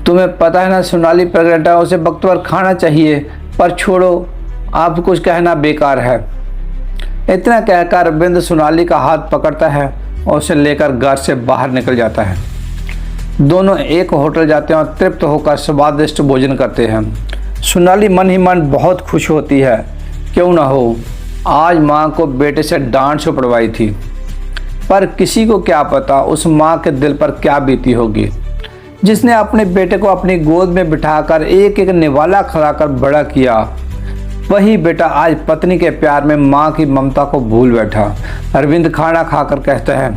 [SPEAKER 1] तुम्हें पता है ना सोनाली प्रेग्नेंट है, उसे वक्त पर खाना चाहिए। पर छोड़ो, आप कुछ कहना बेकार है। इतना कहकर अरविंद सोनाली का हाथ पकड़ता है और उसे लेकर घर से बाहर निकल जाता है। दोनों एक होटल जाते हैं और तृप्त होकर स्वादिष्ट भोजन करते हैं। सोनाली मन ही मन बहुत खुश होती है। क्यों ना हो, आज माँ को बेटे से डांट से पड़वाई थी, पर किसी को क्या पता उस माँ के दिल पर क्या बीती होगी, जिसने अपने बेटे को अपनी गोद में बिठाकर एक एक निवाला खिलाकर बड़ा किया। वही बेटा आज पत्नी के प्यार में माँ की ममता को भूल बैठा। अरविंद खाना खाकर कहता है,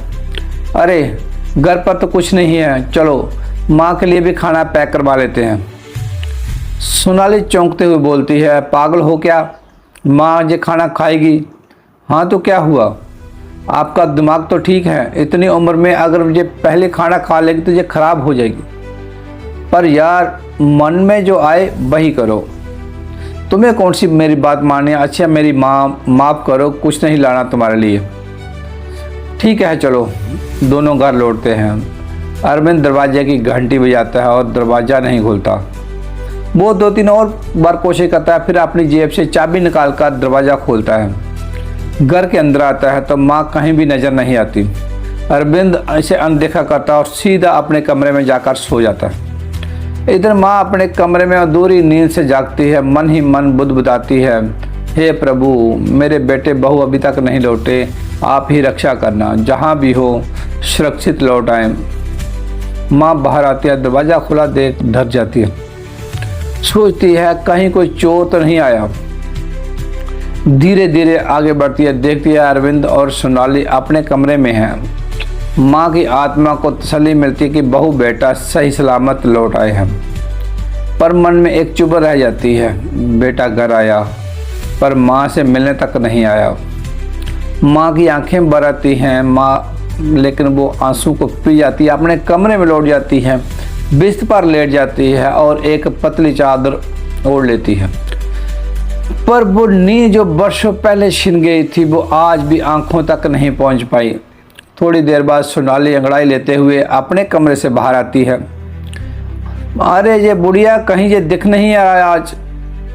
[SPEAKER 1] अरे घर पर तो कुछ नहीं है, चलो माँ के लिए भी खाना पैक करवा लेते हैं। सोनाली चौंकते हुए बोलती है, पागल हो क्या, माँ ये खाना खाएगी? हाँ तो क्या हुआ, आपका दिमाग तो ठीक है, इतनी उम्र में अगर ये पहले खाना खा लेगी तो ये खराब हो जाएगी। पर यार मन में जो आए वही करो, तुम्हें कौन सी मेरी बात माननी है। अच्छा मेरी माँ माफ़ करो, कुछ नहीं लाना तुम्हारे लिए। ठीक है चलो, दोनों घर लौटते हैं। अरविंद दरवाजे की घंटी बजाता है और दरवाज़ा नहीं खुलता। वो 2-3 और बार कोशिश करता है, फिर अपनी जेब से चाबी निकाल कर दरवाज़ा खोलता है। घर के अंदर आता है तो माँ कहीं भी नज़र नहीं आती। अरविंद इसे अनदेखा करता है और सीधा अपने कमरे में जाकर सो जाता है। इधर माँ अपने कमरे में अधूरी नींद से जागती है, मन ही मन बुदबुदाती है, हे प्रभु मेरे बेटे बहू अभी तक नहीं लौटे, आप ही रक्षा करना, जहाँ भी हो सुरक्षित लौट आए। माँ बाहर आती है, दरवाज़ा खुला देख डर जाती है, सोचती है कहीं कोई चोर तो नहीं आया। धीरे धीरे आगे बढ़ती है, देखती है अरविंद और सोनाली अपने कमरे में हैं। माँ की आत्मा को तसल्ली मिलती है कि बहू बेटा सही सलामत लौट आए हैं, पर मन में एक चुभ रह जाती है, बेटा घर आया पर माँ से मिलने तक नहीं आया। माँ की आंखें भर आती हैं माँ, लेकिन वो आंसू को पी जाती है, अपने कमरे में लौट जाती है, बिस्तर पर लेट जाती है और एक पतली चादर ओढ़ लेती है। पर वो नींद जो वर्षों पहले छिन गई थी वो आज भी आंखों तक नहीं पहुँच पाई। थोड़ी देर बाद सोनाली अंगड़ाई लेते हुए अपने कमरे से बाहर आती है। अरे ये बुढ़िया कहीं ये दिख नहीं आया आज,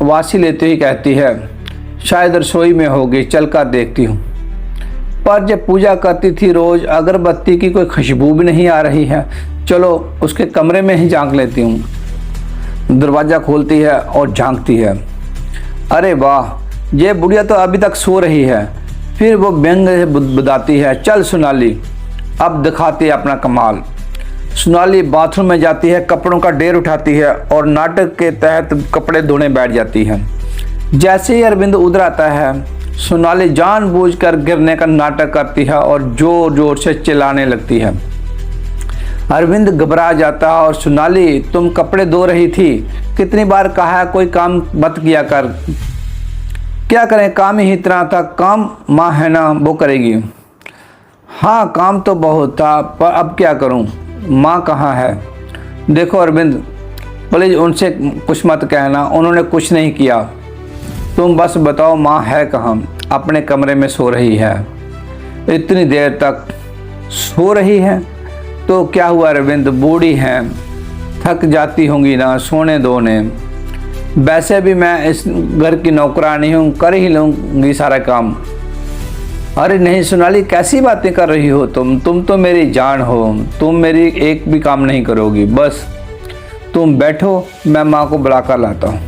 [SPEAKER 1] वासी लेते ही कहती है, शायद रसोई में होगी, चल कर देखती हूँ। पर जब पूजा करती थी रोज, अगरबत्ती की कोई खुशबू भी नहीं आ रही है, चलो उसके कमरे में ही झांक लेती हूँ। दरवाज़ा खोलती है और झांकती है, अरे वाह ये बुढ़िया तो अभी तक सो रही है। फिर वो व्यंग से बुदबुदाती है, चल सोनाली अब दिखाती है अपना कमाल। सोनाली बाथरूम में जाती है, कपड़ों का ढेर उठाती है और नाटक के तहत कपड़े धोने बैठ जाती है। जैसे ही अरविंद उधर आता है, सोनाली जानबूझकर गिरने का नाटक करती है और जोर जोर से चिल्लाने लगती है। अरविंद घबरा जाता है और सोनाली तुम कपड़े धो रही थी, कितनी बार कहा है कोई काम मत किया कर। क्या करें, काम ही इतना था, काम माँ है ना वो करेगी। हाँ काम तो बहुत था, पर अब क्या करूँ, माँ कहाँ है। देखो अरविंद प्लीज़ उनसे कुछ मत कहना, उन्होंने कुछ नहीं किया, तुम बस बताओ माँ है कहाँ। अपने कमरे में सो रही है। इतनी देर तक सो रही है तो क्या हुआ अरविंद, बूढ़ी हैं, थक जाती होंगी ना, सोने दो ने। वैसे भी मैं इस घर की नौकरानी हूँ, कर ही लूँगी सारा काम। अरे नहीं सोनाली कैसी बातें कर रही हो तुम तो मेरी जान हो, तुम मेरी एक भी काम नहीं करोगी, बस तुम बैठो मैं माँ को बुला कर लाता हूँ।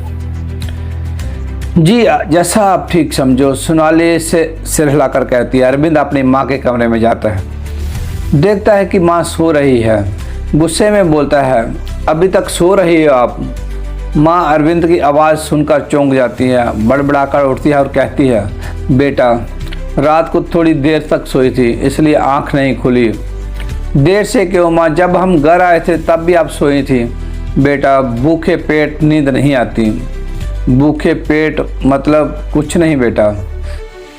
[SPEAKER 1] जी जैसा आप ठीक समझो, सोनाली से सिर हिलाकर कहती है। अरविंद अपनी माँ के कमरे में जाता है, देखता है कि माँ सो रही है, गुस्से में बोलता है, अभी तक सो रही हो आप। माँ अरविंद की आवाज़ सुनकर चौंक जाती है, बड़बड़ाकर उठती है और कहती है, बेटा रात को थोड़ी देर तक सोई थी इसलिए आँख नहीं खुली। देर से क्यों माँ, जब हम घर आए थे तब भी आप सोई थी। बेटा भूखे पेट नींद नहीं आती। भूखे पेट मतलब कुछ नहीं बेटा,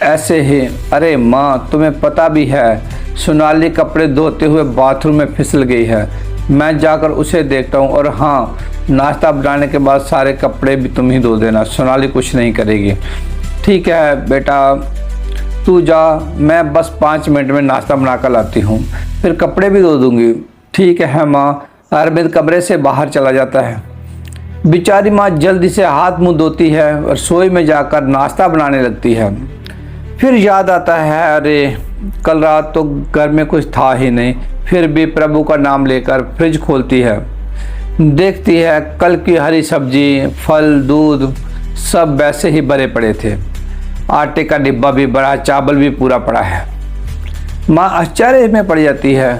[SPEAKER 1] ऐसे ही। अरे माँ तुम्हें पता भी है, सोनाली कपड़े धोते हुए बाथरूम में फिसल गई है, मैं जाकर उसे देखता हूँ। और हाँ नाश्ता बनाने के बाद सारे कपड़े भी तुम ही धो देना, सोनाली कुछ नहीं करेगी। ठीक है बेटा तू जा, मैं बस 5 मिनट में नाश्ता बना कर लाती हूँ, फिर कपड़े भी धो दूँगी। ठीक है माँ। अरविंद कमरे से बाहर चला जाता है। बेचारी माँ जल्दी से हाथ मुंह धोती है और रसोई में जाकर नाश्ता बनाने लगती है। फिर याद आता है, अरे कल रात तो घर में कुछ था ही नहीं। फिर भी प्रभु का नाम लेकर फ्रिज खोलती है, देखती है कल की हरी सब्जी फल दूध सब वैसे ही भरे पड़े थे। आटे का डिब्बा भी बड़ा, चावल भी पूरा पड़ा है। माँ आश्चर्य में पड़ जाती है,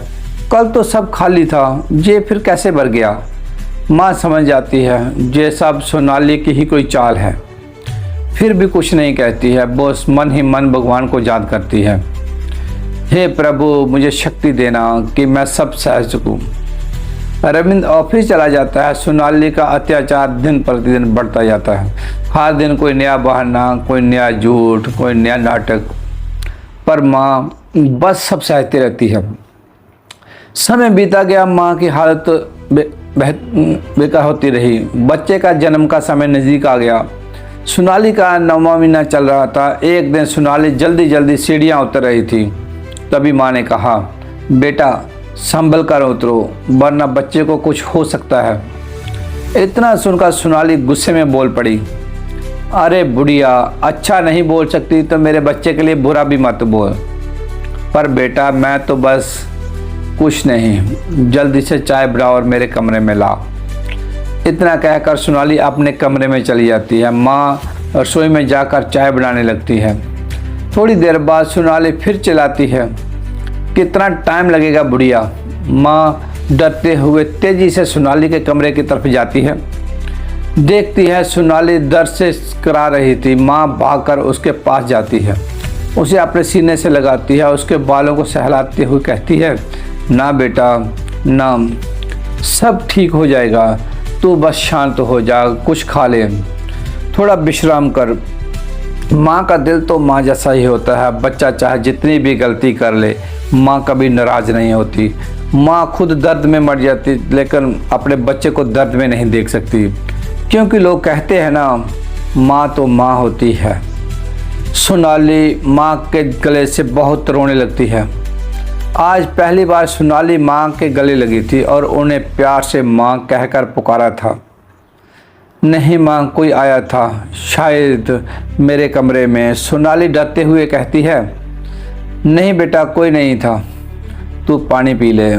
[SPEAKER 1] कल तो सब खाली था, ये फिर कैसे भर गया। माँ समझ जाती है ये सब सोनाली की ही कोई चाल है। फिर भी कुछ नहीं कहती है, वो मन ही मन भगवान को याद करती है। हे प्रभु, मुझे शक्ति देना कि मैं सब सह सकूं। अरविंद ऑफिस चला जाता है। सोनाली का अत्याचार दिन प्रतिदिन बढ़ता जाता है। हर दिन कोई नया बहाना, कोई नया झूठ, कोई नया नाटक, पर माँ बस सब सहती रहती है। समय बीता गया, माँ की हालत बेकार होती रही। बच्चे का जन्म का समय नज़दीक आ गया। सोनाली का 9वां महीना चल रहा था। एक दिन सोनाली जल्दी जल्दी सीढ़ियाँ उतर रही थी, तभी माँ ने कहा, बेटा संभल कर उतरो, वरना बच्चे को कुछ हो सकता है। इतना सुनकर सोनाली गुस्से में बोल पड़ी, अरे बुढ़िया, अच्छा नहीं बोल सकती तो मेरे बच्चे के लिए बुरा भी मत बोल। पर बेटा मैं तो बस कुछ नहीं, जल्दी से चाय बना और मेरे कमरे में ला। इतना कहकर सोनाली अपने कमरे में चली जाती है। माँ रसोई में जाकर चाय बनाने लगती है। थोड़ी देर बाद सोनाली फिर चिल्लाती है, कितना टाइम लगेगा बुढ़िया। माँ डरते हुए तेजी से सोनाली के कमरे की तरफ जाती है। देखती है सोनाली दर्द से करा रही थी। माँ भागकर उसके पास जाती है, उसे अपने सीने से लगाती है, उसके बालों को सहलाते हुए कहती है, ना बेटा ना, सब ठीक हो जाएगा, तू बस शांत हो जा, कुछ खा ले, थोड़ा विश्राम कर। माँ का दिल तो माँ जैसा ही होता है। बच्चा चाहे जितनी भी गलती कर ले, माँ कभी नाराज़ नहीं होती। माँ खुद दर्द में मर जाती, लेकिन अपने बच्चे को दर्द में नहीं देख सकती, क्योंकि लोग कहते हैं ना, माँ तो माँ होती है। सोनाली माँ के गले से बहुत रोने लगती है। आज पहली बार सोनाली माँ के गले लगी थी और उन्हें प्यार से माँ कहकर पुकारा था। नहीं माँ, कोई आया था शायद मेरे कमरे में। सोनाली डरते हुए कहती है, नहीं बेटा, कोई नहीं था, तू पानी पी ले।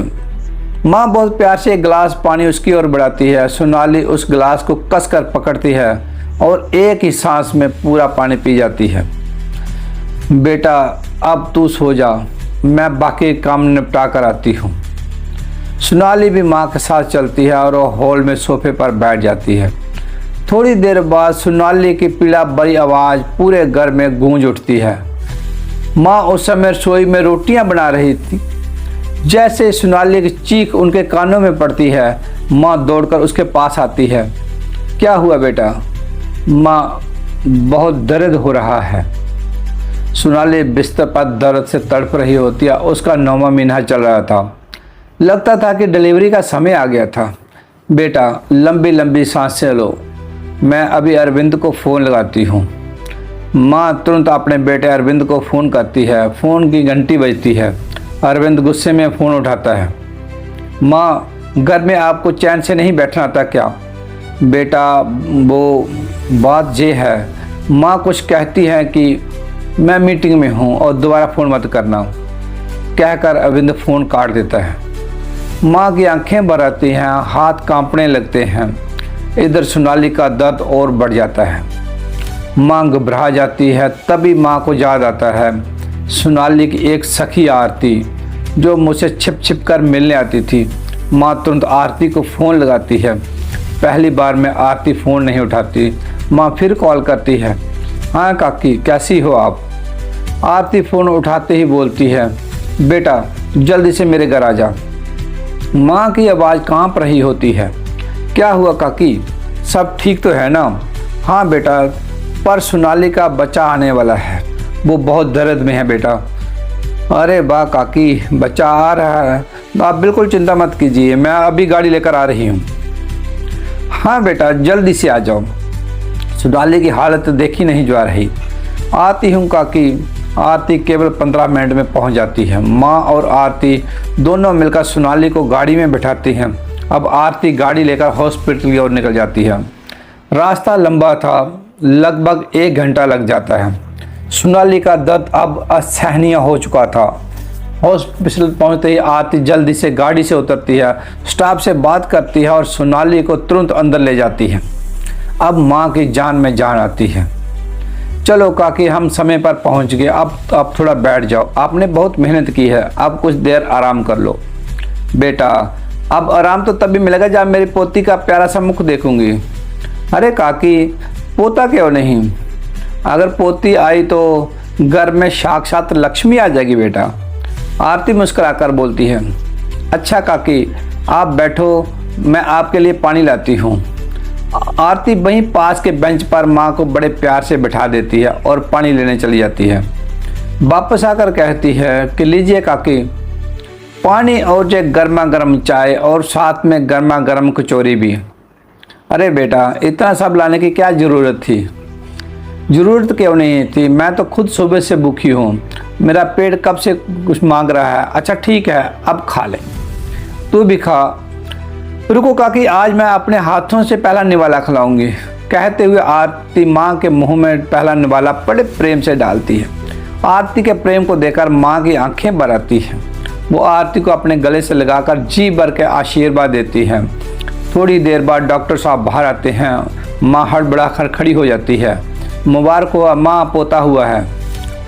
[SPEAKER 1] माँ बहुत प्यार से एक गिलास पानी उसकी ओर बढ़ाती है। सोनाली उस गिलास को कसकर पकड़ती है और एक ही सांस में पूरा पानी पी जाती है। बेटा अब तू सो जा, मैं बाकी काम निपटा कर आती हूँ। सोनाली भी माँ के साथ चलती है और वो हॉल में सोफे पर बैठ जाती है। थोड़ी देर बाद सोनाली की पीड़ा भरी आवाज़ पूरे घर में गूंज उठती है। माँ उस समय रसोई में रोटियां बना रही थी। जैसे सोनाली की चीख उनके कानों में पड़ती है, माँ दौड़कर उसके पास आती है। क्या हुआ बेटा? माँ बहुत दर्द हो रहा है। सोनाली बिस्तर पर दर्द से तड़प रही होती है। उसका 9वां महीना चल रहा था। लगता था कि डिलीवरी का समय आ गया था। बेटा लंबी लंबी सांसें लो, मैं अभी अरविंद को फ़ोन लगाती हूँ। माँ तुरंत अपने बेटे अरविंद को फ़ोन करती है। फ़ोन की घंटी बजती है। अरविंद गुस्से में फ़ोन उठाता है। माँ, घर में आपको चैन से नहीं बैठना आता क्या? बेटा वो बात ये है, माँ कुछ कहती है कि मैं मीटिंग में हूँ और दोबारा फ़ोन मत करना, कहकर अरविंद फ़ोन काट देता है। माँ की आंखें भर आती हैं, हाथ कांपने लगते हैं। इधर सोनाली का दर्द और बढ़ जाता है। माँ घबरा जाती है। तभी माँ को याद आता है सोनाली की एक सखी आरती, जो मुझसे छिप छिप कर मिलने आती थी। माँ तुरंत आरती को फ़ोन लगाती है। पहली बार में आरती फ़ोन नहीं उठाती। माँ फिर कॉल करती है, हाँ काकी कैसी हो आप? आरती फ़ोन उठाते ही बोलती है, बेटा जल्दी से मेरे घर आ जा। माँ की आवाज़ कांप रही होती है। क्या हुआ काकी, सब ठीक तो है ना? हाँ बेटा, पर सोनाली का बच्चा आने वाला है, वो बहुत दर्द में है बेटा। अरे वाह काकी, बच्चा आ रहा है, आप बिल्कुल चिंता मत कीजिए, मैं अभी गाड़ी लेकर आ रही हूँ। हाँ बेटा जल्दी से आ जाओ। सोनाली की हालत देखी नहीं जा रही। आती हूँ काकी। आरती केवल 15 मिनट में पहुँच जाती है। माँ और आरती दोनों मिलकर सोनाली को गाड़ी में बैठाती हैं। अब आरती गाड़ी लेकर हॉस्पिटल की ओर निकल जाती है। रास्ता लंबा था, लगभग 1 घंटा लग जाता है। सोनाली का दर्द अब असहनीय हो चुका था। हॉस्पिटल पहुंचते ही आरती जल्दी से गाड़ी से उतरती है, स्टाफ से बात करती है और सोनाली को तुरंत अंदर ले जाती है। अब माँ की जान में जान आती है। चलो काकी हम समय पर पहुंच गए, अब आप थोड़ा बैठ जाओ, आपने बहुत मेहनत की है, अब कुछ देर आराम कर लो। बेटा अब आराम तो तभी मिलेगा जब मेरी पोती का प्यारा सा मुख देखूंगी। अरे काकी पोता क्यों नहीं, अगर पोती आई तो घर में साक्षात लक्ष्मी आ जाएगी बेटा। आरती मुस्कुराकर बोलती है। अच्छा काकी आप बैठो, मैं आपके लिए पानी लाती हूँ। आरती वहीं पास के बेंच पर माँ को बड़े प्यार से बिठा देती है और पानी लेने चली जाती है। वापस आकर कहती है कि लीजिए काकी पानी और जो गर्मा गर्म चाय और साथ में गर्मा गर्म कचौरी भी। अरे बेटा इतना सब लाने की क्या ज़रूरत थी? ज़रूरत क्यों नहीं थी, मैं तो खुद सुबह से भूखी हूँ, मेरा पेट कब से कुछ मांग रहा है। अच्छा ठीक है अब खा ले, तू भी खा। रुको काकी आज मैं अपने हाथों से पहला निवाला खिलाऊंगी। कहते हुए आरती माँ के मुंह में पहला निवाला बड़े प्रेम से डालती है। आरती के प्रेम को देखकर माँ की आंखें भर आती हैं। वो आरती को अपने गले से लगाकर जी भर के आशीर्वाद देती है। थोड़ी देर बाद डॉक्टर साहब बाहर आते हैं। माँ हड़बड़ाकर खड़ी हो जाती है। मुबारक हो माँ, पोता हुआ है।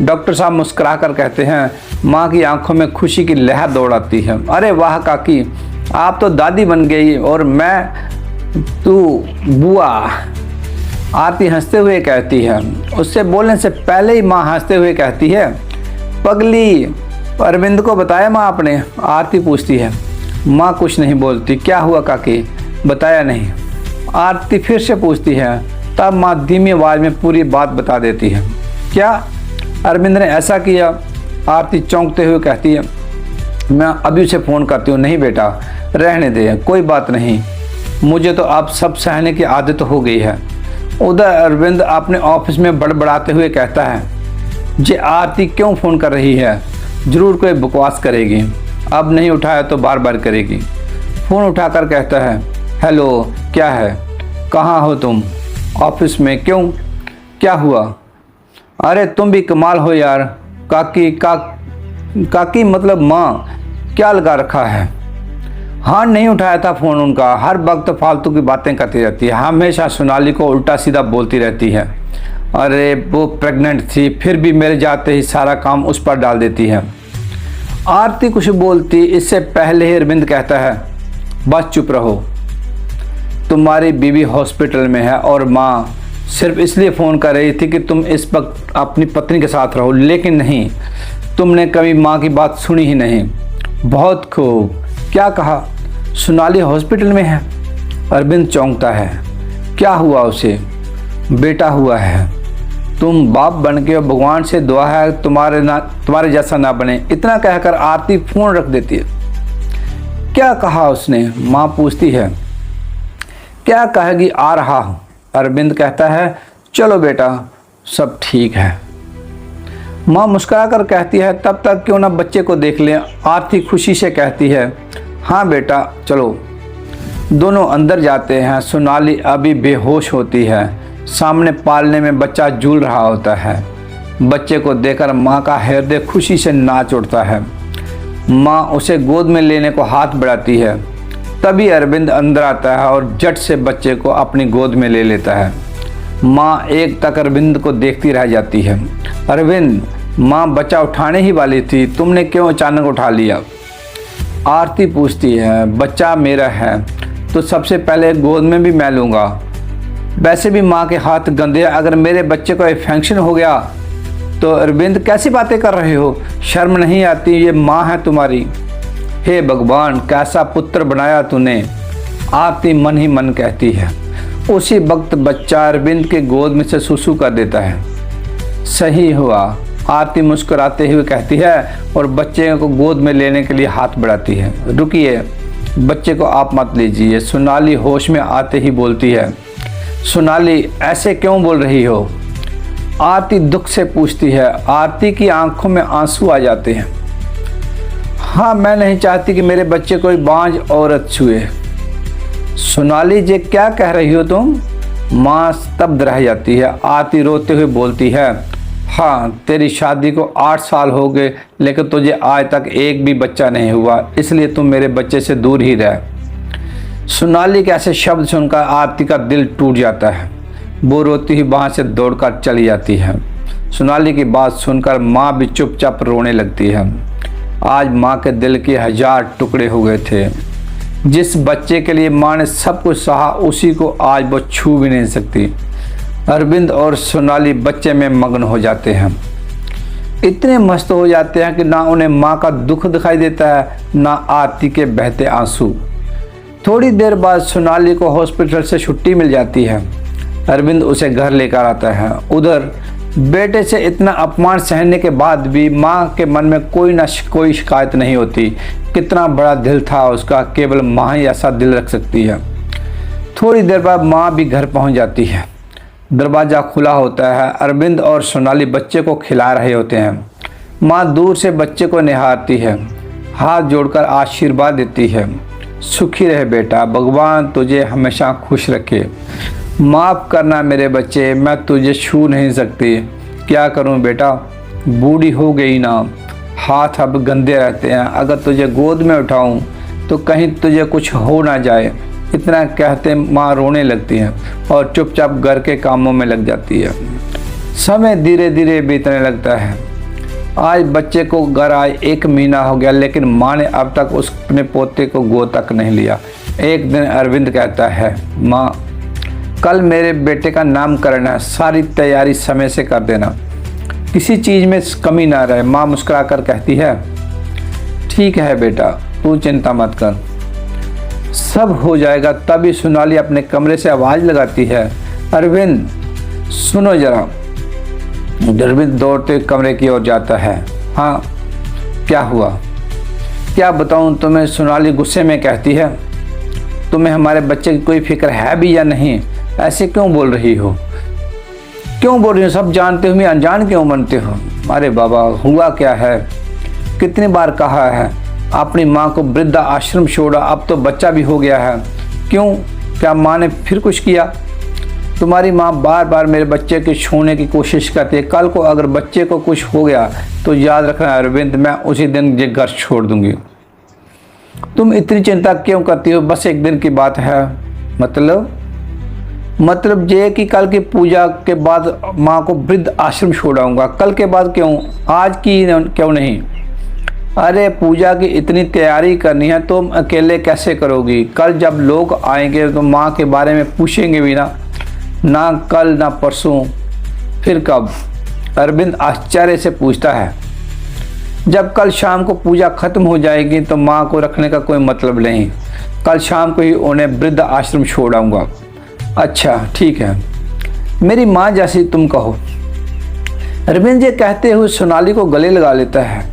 [SPEAKER 1] डॉक्टर साहब मुस्कुरा कर कहते हैं। माँ की आंखों में खुशी की लहर दौड़ आती है। अरे वाह काकी आप तो दादी बन गई और मैं तू बुआ। आरती हंसते हुए कहती है। उससे बोलने से पहले ही माँ हंसते हुए कहती है, पगली अरविंद को बताया माँ आपने? आरती पूछती है। माँ कुछ नहीं बोलती। क्या हुआ काकी, बताया नहीं? आरती फिर से पूछती है। तब माँ धीमी आवाज़ में पूरी बात बता देती है। क्या अरविंद ने ऐसा किया? आरती चौंकते हुए कहती है। मैं अभी उसे फ़ोन करती हूँ। नहीं बेटा रहने दे, कोई बात नहीं, मुझे तो आप सब सहने की आदत हो गई है। उधर अरविंद अपने ऑफिस में बड़बड़ाते हुए कहता है, जे आरती क्यों फ़ोन कर रही है, ज़रूर कोई बकवास करेगी, अब नहीं उठाया तो बार बार करेगी। फ़ोन उठाकर कहता है, हेलो क्या है, कहाँ हो तुम? ऑफिस में? क्यों, क्या हुआ? अरे तुम भी कमाल हो यार। काकी मतलब माँ, क्या लगा रखा है? हाँ नहीं उठाया था फ़ोन उनका, हर वक्त फालतू की बातें करती रहती है, हमेशा सोनाली को उल्टा सीधा बोलती रहती है। अरे वो प्रेग्नेंट थी, फिर भी मेरे जाते ही सारा काम उस पर डाल देती है। आरती कुछ बोलती इससे पहले ही अरविंद कहता है, बस चुप रहो, तुम्हारी बीवी हॉस्पिटल में है और माँ सिर्फ इसलिए फ़ोन कर रही थी कि तुम इस वक्त अपनी पत्नी के साथ रहो, लेकिन नहीं, तुमने कभी माँ की बात सुनी ही नहीं। बहुत खूब, क्या कहा? सोनाली हॉस्पिटल में है? अरविंद चौंकता है। क्या हुआ उसे? बेटा हुआ है। तुम बाप बन के, भगवान से दुआ है तुम्हारे जैसा ना बने। इतना कहकर आरती फ़ोन रख देती है। क्या कहा उसने? माँ पूछती है। क्या कहेगी, आ रहा हूँ। अरविंद कहता है, चलो बेटा सब ठीक है। माँ मुस्कुरा कर कहती है, तब तक क्यों ना बच्चे को देख लें। आरती खुशी से कहती है, हाँ बेटा चलो। दोनों अंदर जाते हैं। सोनाली अभी बेहोश होती है। सामने पालने में बच्चा झूल रहा होता है। बच्चे को देखकर माँ का हृदय खुशी से नाच उठता है। माँ उसे गोद में लेने को हाथ बढ़ाती है। तभी अरविंद अंदर आता है और झट से बच्चे को अपनी गोद में ले लेता है। माँ एक तक अरविंद को देखती रह जाती है। अरविंद, माँ बच्चा उठाने ही वाली थी, तुमने क्यों अचानक उठा लिया? आरती पूछती है। बच्चा मेरा है तो सबसे पहले गोद में भी मैं लूँगा। वैसे भी माँ के हाथ गंदे, अगर मेरे बच्चे को इन्फेक्शन हो गया तो। अरविंद कैसी बातें कर रहे हो, शर्म नहीं आती? ये माँ है तुम्हारी। हे भगवान कैसा पुत्र बनाया तूने, आरती मन ही मन कहती है। उसी वक्त बच्चा अरविंद के गोद में से सुसु कर देता है। सही हुआ, आरती मुस्कुराते हुए कहती है और बच्चे को गोद में लेने के लिए हाथ बढ़ाती है। रुकिए, बच्चे को आप मत लीजिए। सोनाली होश में आते ही बोलती है। सोनाली ऐसे क्यों बोल रही हो? आरती दुख से पूछती है। आरती की आंखों में आंसू आ जाते हैं। हाँ मैं नहीं चाहती कि मेरे बच्चे कोई बांझ औरत छुए। सोनाली जी क्या कह रही हो तुम? माँ स्तब्ध रह जाती है। आरती रोते हुए बोलती है, हाँ तेरी शादी को 8 साल हो गए लेकिन तुझे आज तक एक भी बच्चा नहीं हुआ, इसलिए तुम मेरे बच्चे से दूर ही रह। सोनाली के ऐसे शब्द सुनकर आरती का दिल टूट जाता है। वो रोती हुई वहाँ से दौड़कर चली जाती है। सोनाली की बात सुनकर माँ भी चुपचाप रोने लगती है। आज माँ के दिल के 1000 टुकड़े हो गए थे। जिस बच्चे के लिए माँ ने सब कुछ सहा, उसी को आज वो छू भी नहीं सकती। अरविंद और सोनाली बच्चे में मग्न हो जाते हैं। इतने मस्त हो जाते हैं कि ना उन्हें माँ का दुख दिखाई देता है, ना आरती के बहते आंसू। थोड़ी देर बाद सोनाली को हॉस्पिटल से छुट्टी मिल जाती है। अरविंद उसे घर लेकर आता है। उधर बेटे से इतना अपमान सहने के बाद भी माँ के मन में कोई शिकायत नहीं होती। कितना बड़ा दिल था उसका, केवल माँ ही ऐसा दिल रख सकती है। थोड़ी देर बाद माँ भी घर पहुँच जाती है। दरवाज़ा खुला होता है। अरविंद और सोनाली बच्चे को खिला रहे होते हैं। माँ दूर से बच्चे को निहारती है, हाथ जोड़कर आशीर्वाद देती है। सुखी रहे बेटा, भगवान तुझे हमेशा खुश रखे। माफ़ करना मेरे बच्चे, मैं तुझे छू नहीं सकती। क्या करूं बेटा, बूढ़ी हो गई ना, हाथ अब गंदे रहते हैं। अगर तुझे गोद में उठाऊं तो कहीं तुझे कुछ हो ना जाए। इतना कहते माँ रोने लगती है और चुपचाप घर के कामों में लग जाती है। समय धीरे धीरे बीतने लगता है। आज बच्चे को घर आए 1 महीना हो गया, लेकिन माँ ने अब तक अपने पोते को गोद तक नहीं लिया। एक दिन अरविंद कहता है, माँ कल मेरे बेटे का नामकरण है, सारी तैयारी समय से कर देना, किसी चीज़ में कमी ना रहे। माँ मुस्कुराकर कहती है, ठीक है बेटा, तू चिंता मत कर, सब हो जाएगा। तभी सोनाली अपने कमरे से आवाज़ लगाती है, अरविंद सुनो जरा। अरविंद दौड़ते कमरे की ओर जाता है। हाँ क्या हुआ? क्या बताऊँ तुम्हें? सोनाली गुस्से में कहती है, तुम्हें हमारे बच्चे की कोई फिक्र है भी या नहीं? ऐसे क्यों बोल रही हो? क्यों बोल रही हो? सब जानते हुए अनजान क्यों बनते हो? अरे बाबा, हुआ क्या है? कितनी बार कहा है अपनी माँ को वृद्धा आश्रम छोड़ा, अब तो बच्चा भी हो गया है। क्यों? क्या माँ ने फिर कुछ किया? तुम्हारी माँ बार बार मेरे बच्चे के छूने की कोशिश करती है। कल को अगर बच्चे को कुछ हो गया तो याद रखना अरविंद, मैं उसी दिन ये घर छोड़ दूंगी। तुम इतनी चिंता क्यों करती हो? बस एक दिन की बात है। मतलब ये कि कल की पूजा के बाद माँ को वृद्ध आश्रम छोड़ाऊंगा। कल के बाद क्यों? आज की क्यों नहीं? अरे पूजा की इतनी तैयारी करनी है, तुम अकेले कैसे करोगी? कल जब लोग आएंगे तो माँ के बारे में पूछेंगे भी ना कल ना परसों, फिर कब? अरविंद आश्चर्य से पूछता है। जब कल शाम को पूजा खत्म हो जाएगी तो माँ को रखने का कोई मतलब नहीं। कल शाम को ही उन्हें वृद्ध आश्रम छोड़ाऊंगा। अच्छा ठीक है, मेरी माँ जैसी तुम कहो। अरविंद ये कहते हुए सोनाली को गले लगा लेता है।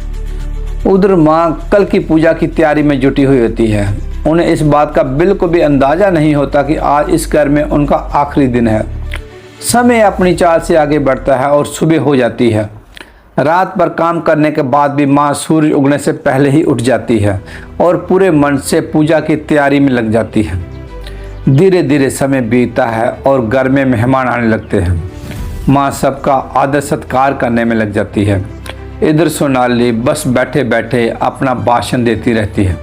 [SPEAKER 1] उधर माँ कल की पूजा की तैयारी में जुटी हुई होती है। उन्हें इस बात का बिल्कुल भी अंदाज़ा नहीं होता कि आज इस घर में उनका आखिरी दिन है। समय अपनी चाल से आगे बढ़ता है और सुबह हो जाती है। रात भर काम करने के बाद भी माँ सूर्य उगने से पहले ही उठ जाती है और पूरे मन से पूजा की तैयारी में लग जाती है। धीरे धीरे समय बीतता है और घर में मेहमान आने लगते हैं। माँ सबका आदर सत्कार करने में लग जाती है। इधर सोनाली बस बैठे बैठे अपना भाषण देती रहती है।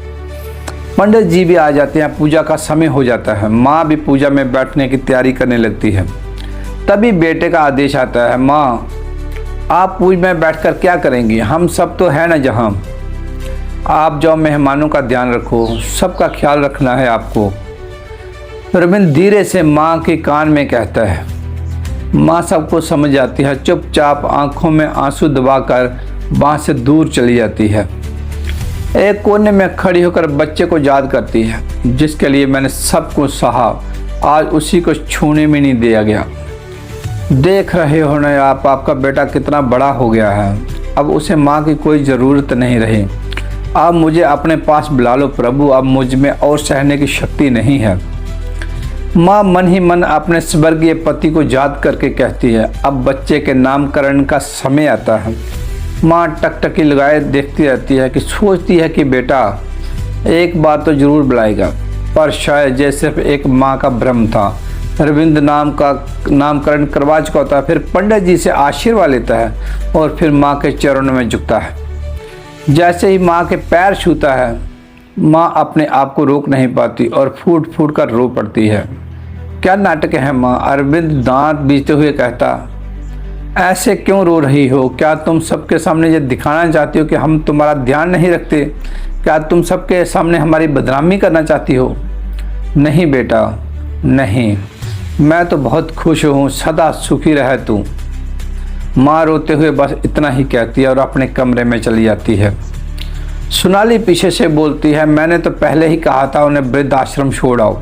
[SPEAKER 1] पंडित जी भी आ जाते हैं। पूजा का समय हो जाता है। माँ भी पूजा में बैठने की तैयारी करने लगती है। तभी बेटे का आदेश आता है, माँ आप पूजा में बैठकर क्या करेंगी? हम सब तो है ना जहाँ। आप जाओ, मेहमानों का ध्यान रखो, सबका ख्याल रखना है आपको। अरविंद धीरे से माँ के कान में कहता है। माँ सबको समझ जाती है। चुपचाप आंखों में आंसू दबाकर वहाँ से दूर चली जाती है। एक कोने में खड़ी होकर बच्चे को याद करती है, जिसके लिए मैंने सब कुछ सहा, आज उसी को छूने में नहीं दिया गया। देख रहे हो ना आप, आपका बेटा कितना बड़ा हो गया है। अब उसे माँ की कोई ज़रूरत नहीं रही। अब मुझे अपने पास बुला लो प्रभु, अब मुझ में और सहने की शक्ति नहीं है। माँ मन ही मन अपने स्वर्गीय पति को याद करके कहती है, अब बच्चे के नामकरण का समय आता है। माँ टकटकी लगाए देखती रहती है कि सोचती है कि बेटा एक बार तो जरूर बुलाएगा, पर शायद ये सिर्फ एक माँ का भ्रम था। अरविंद नामकरण करवा चुका होता है, फिर पंडित जी से आशीर्वाद लेता है और फिर माँ के चरणों में झुकता है। जैसे ही माँ के पैर छूता है, माँ अपने आप को रोक नहीं पाती और फूट फूट कर रो पड़ती है। क्या नाटक है माँ? अरविंद दांत बीचते हुए कहता, ऐसे क्यों रो रही हो? क्या तुम सबके सामने ये दिखाना चाहती हो कि हम तुम्हारा ध्यान नहीं रखते? क्या तुम सबके सामने हमारी बदनामी करना चाहती हो? नहीं बेटा, नहीं, मैं तो बहुत खुश हूँ, सदा सुखी रहे तू। माँ रोते हुए बस इतना ही कहती है और अपने कमरे में चली जाती है। सोनाली पीछे से बोलती है, मैंने तो पहले ही कहा था उन्हें वृद्ध आश्रम छोड़ आओ,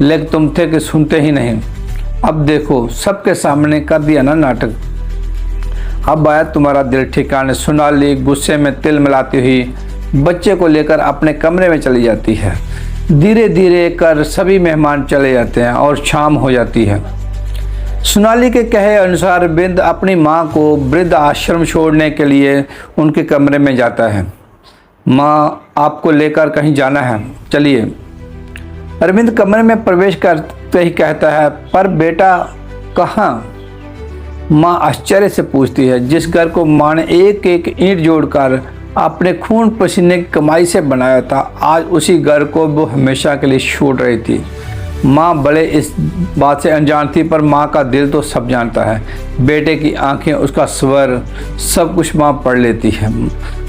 [SPEAKER 1] लेकिन तुम थे कि सुनते ही नहीं। अब देखो, सबके सामने कर दिया ना नाटक। अब आया तुम्हारा दिल ठिकाने। सोनाली गुस्से में तिल मिलाती हुई बच्चे को लेकर अपने कमरे में चली जाती है। धीरे धीरे कर सभी मेहमान चले जाते हैं और शाम हो जाती है। सोनाली के कहे अनुसार अरविंद अपनी माँ को वृद्ध आश्रम छोड़ने के लिए उनके कमरे में जाता है। माँ, आपको लेकर कहीं जाना है, चलिए। अरविंद कमरे में प्रवेश करते ही कहता है, पर बेटा कहाँ? माँ आश्चर्य से पूछती है। जिस घर को माँ ने एक एक ईंट जोड़कर अपने खून पसीने की कमाई से बनाया था, आज उसी घर को वो हमेशा के लिए छोड़ रही थी। माँ बड़े इस बात से अनजान थी, पर माँ का दिल तो सब जानता है। बेटे की आंखें, उसका स्वर, सब कुछ माँ पढ़ लेती है।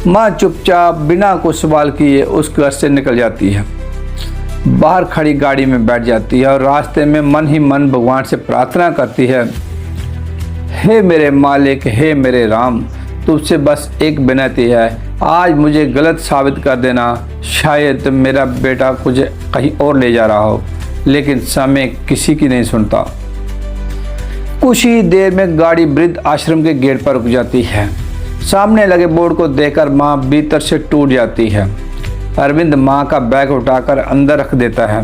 [SPEAKER 1] माँ चुपचाप बिना कुछ सवाल किए उस घर से निकल जाती है। बाहर खड़ी गाड़ी में बैठ जाती है और रास्ते में मन ही मन भगवान से प्रार्थना करती है, हे मेरे मालिक, हे मेरे राम, तुझसे बस एक विनती है, आज मुझे गलत साबित कर देना। शायद मेरा बेटा मुझे कहीं और ले जा रहा हो, लेकिन समय किसी की नहीं सुनता। कुछ ही देर में गाड़ी वृद्ध आश्रम के गेट पर रुक जाती है। सामने लगे बोर्ड को देखकर माँ भीतर से टूट जाती है। अरविंद माँ का बैग उठाकर अंदर रख देता है।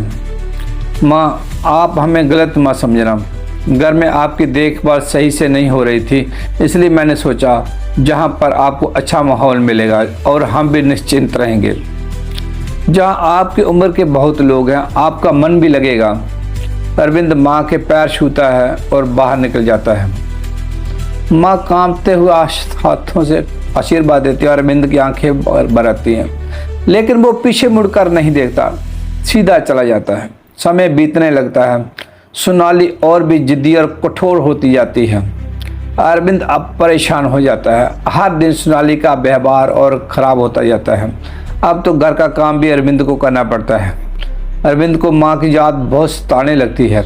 [SPEAKER 1] माँ, आप हमें गलत मत समझना, घर में आपकी देखभाल सही से नहीं हो रही थी, इसलिए मैंने सोचा जहाँ पर आपको अच्छा माहौल मिलेगा और हम भी निश्चिंत रहेंगे, जहाँ आपकी उम्र के बहुत लोग हैं, आपका मन भी लगेगा। अरविंद माँ के पैर छूता है और बाहर निकल जाता है। माँ कांपते हुए हाथों से आशीर्वाद देती है और अरविंद की आंखें भर आती हैं, लेकिन वो पीछे मुड़कर नहीं देखता, सीधा चला जाता है। समय बीतने लगता है। सोनाली और भी जिद्दी और कठोर होती जाती है। अरविंद अब परेशान हो जाता है। हर दिन सोनाली का व्यवहार और ख़राब होता जाता है। अब तो घर का काम भी अरविंद को करना पड़ता है। अरविंद को माँ की याद बहुत सताने लगती है।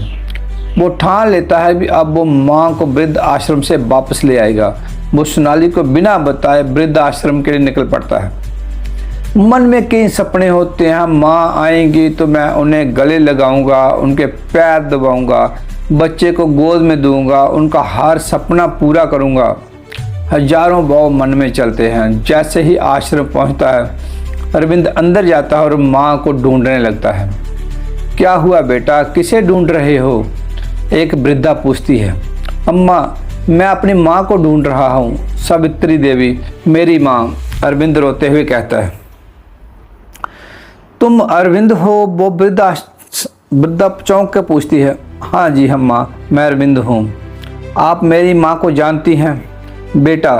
[SPEAKER 1] वो ठान लेता है कि अब वो माँ को वृद्ध आश्रम से वापस ले आएगा। वो सोनाली को बिना बताए वृद्ध आश्रम के लिए निकल पड़ता है। मन में कई सपने होते हैं, माँ आएंगी तो मैं उन्हें गले लगाऊंगा, उनके पैर दबाऊंगा, बच्चे को गोद में दूंगा, उनका हर सपना पूरा करूंगा। हजारों भाव मन में चलते हैं। जैसे ही आश्रम पहुंचता है, अरविंद अंदर जाता है और माँ को ढूंढने लगता है। क्या हुआ बेटा, किसे ढूंढ रहे हो? एक वृद्धा पूछती है। अम्मा, मैं अपनी माँ को ढूंढ रहा हूँ, सावित्री देवी, मेरी माँ। अरविंद रोते हुए कहता है। तुम अरविंद हो? वो वृद्धा चौंक के पूछती है। हाँ जी अम्मा, मैं अरविंद हूँ। आप मेरी माँ को जानती हैं? बेटा,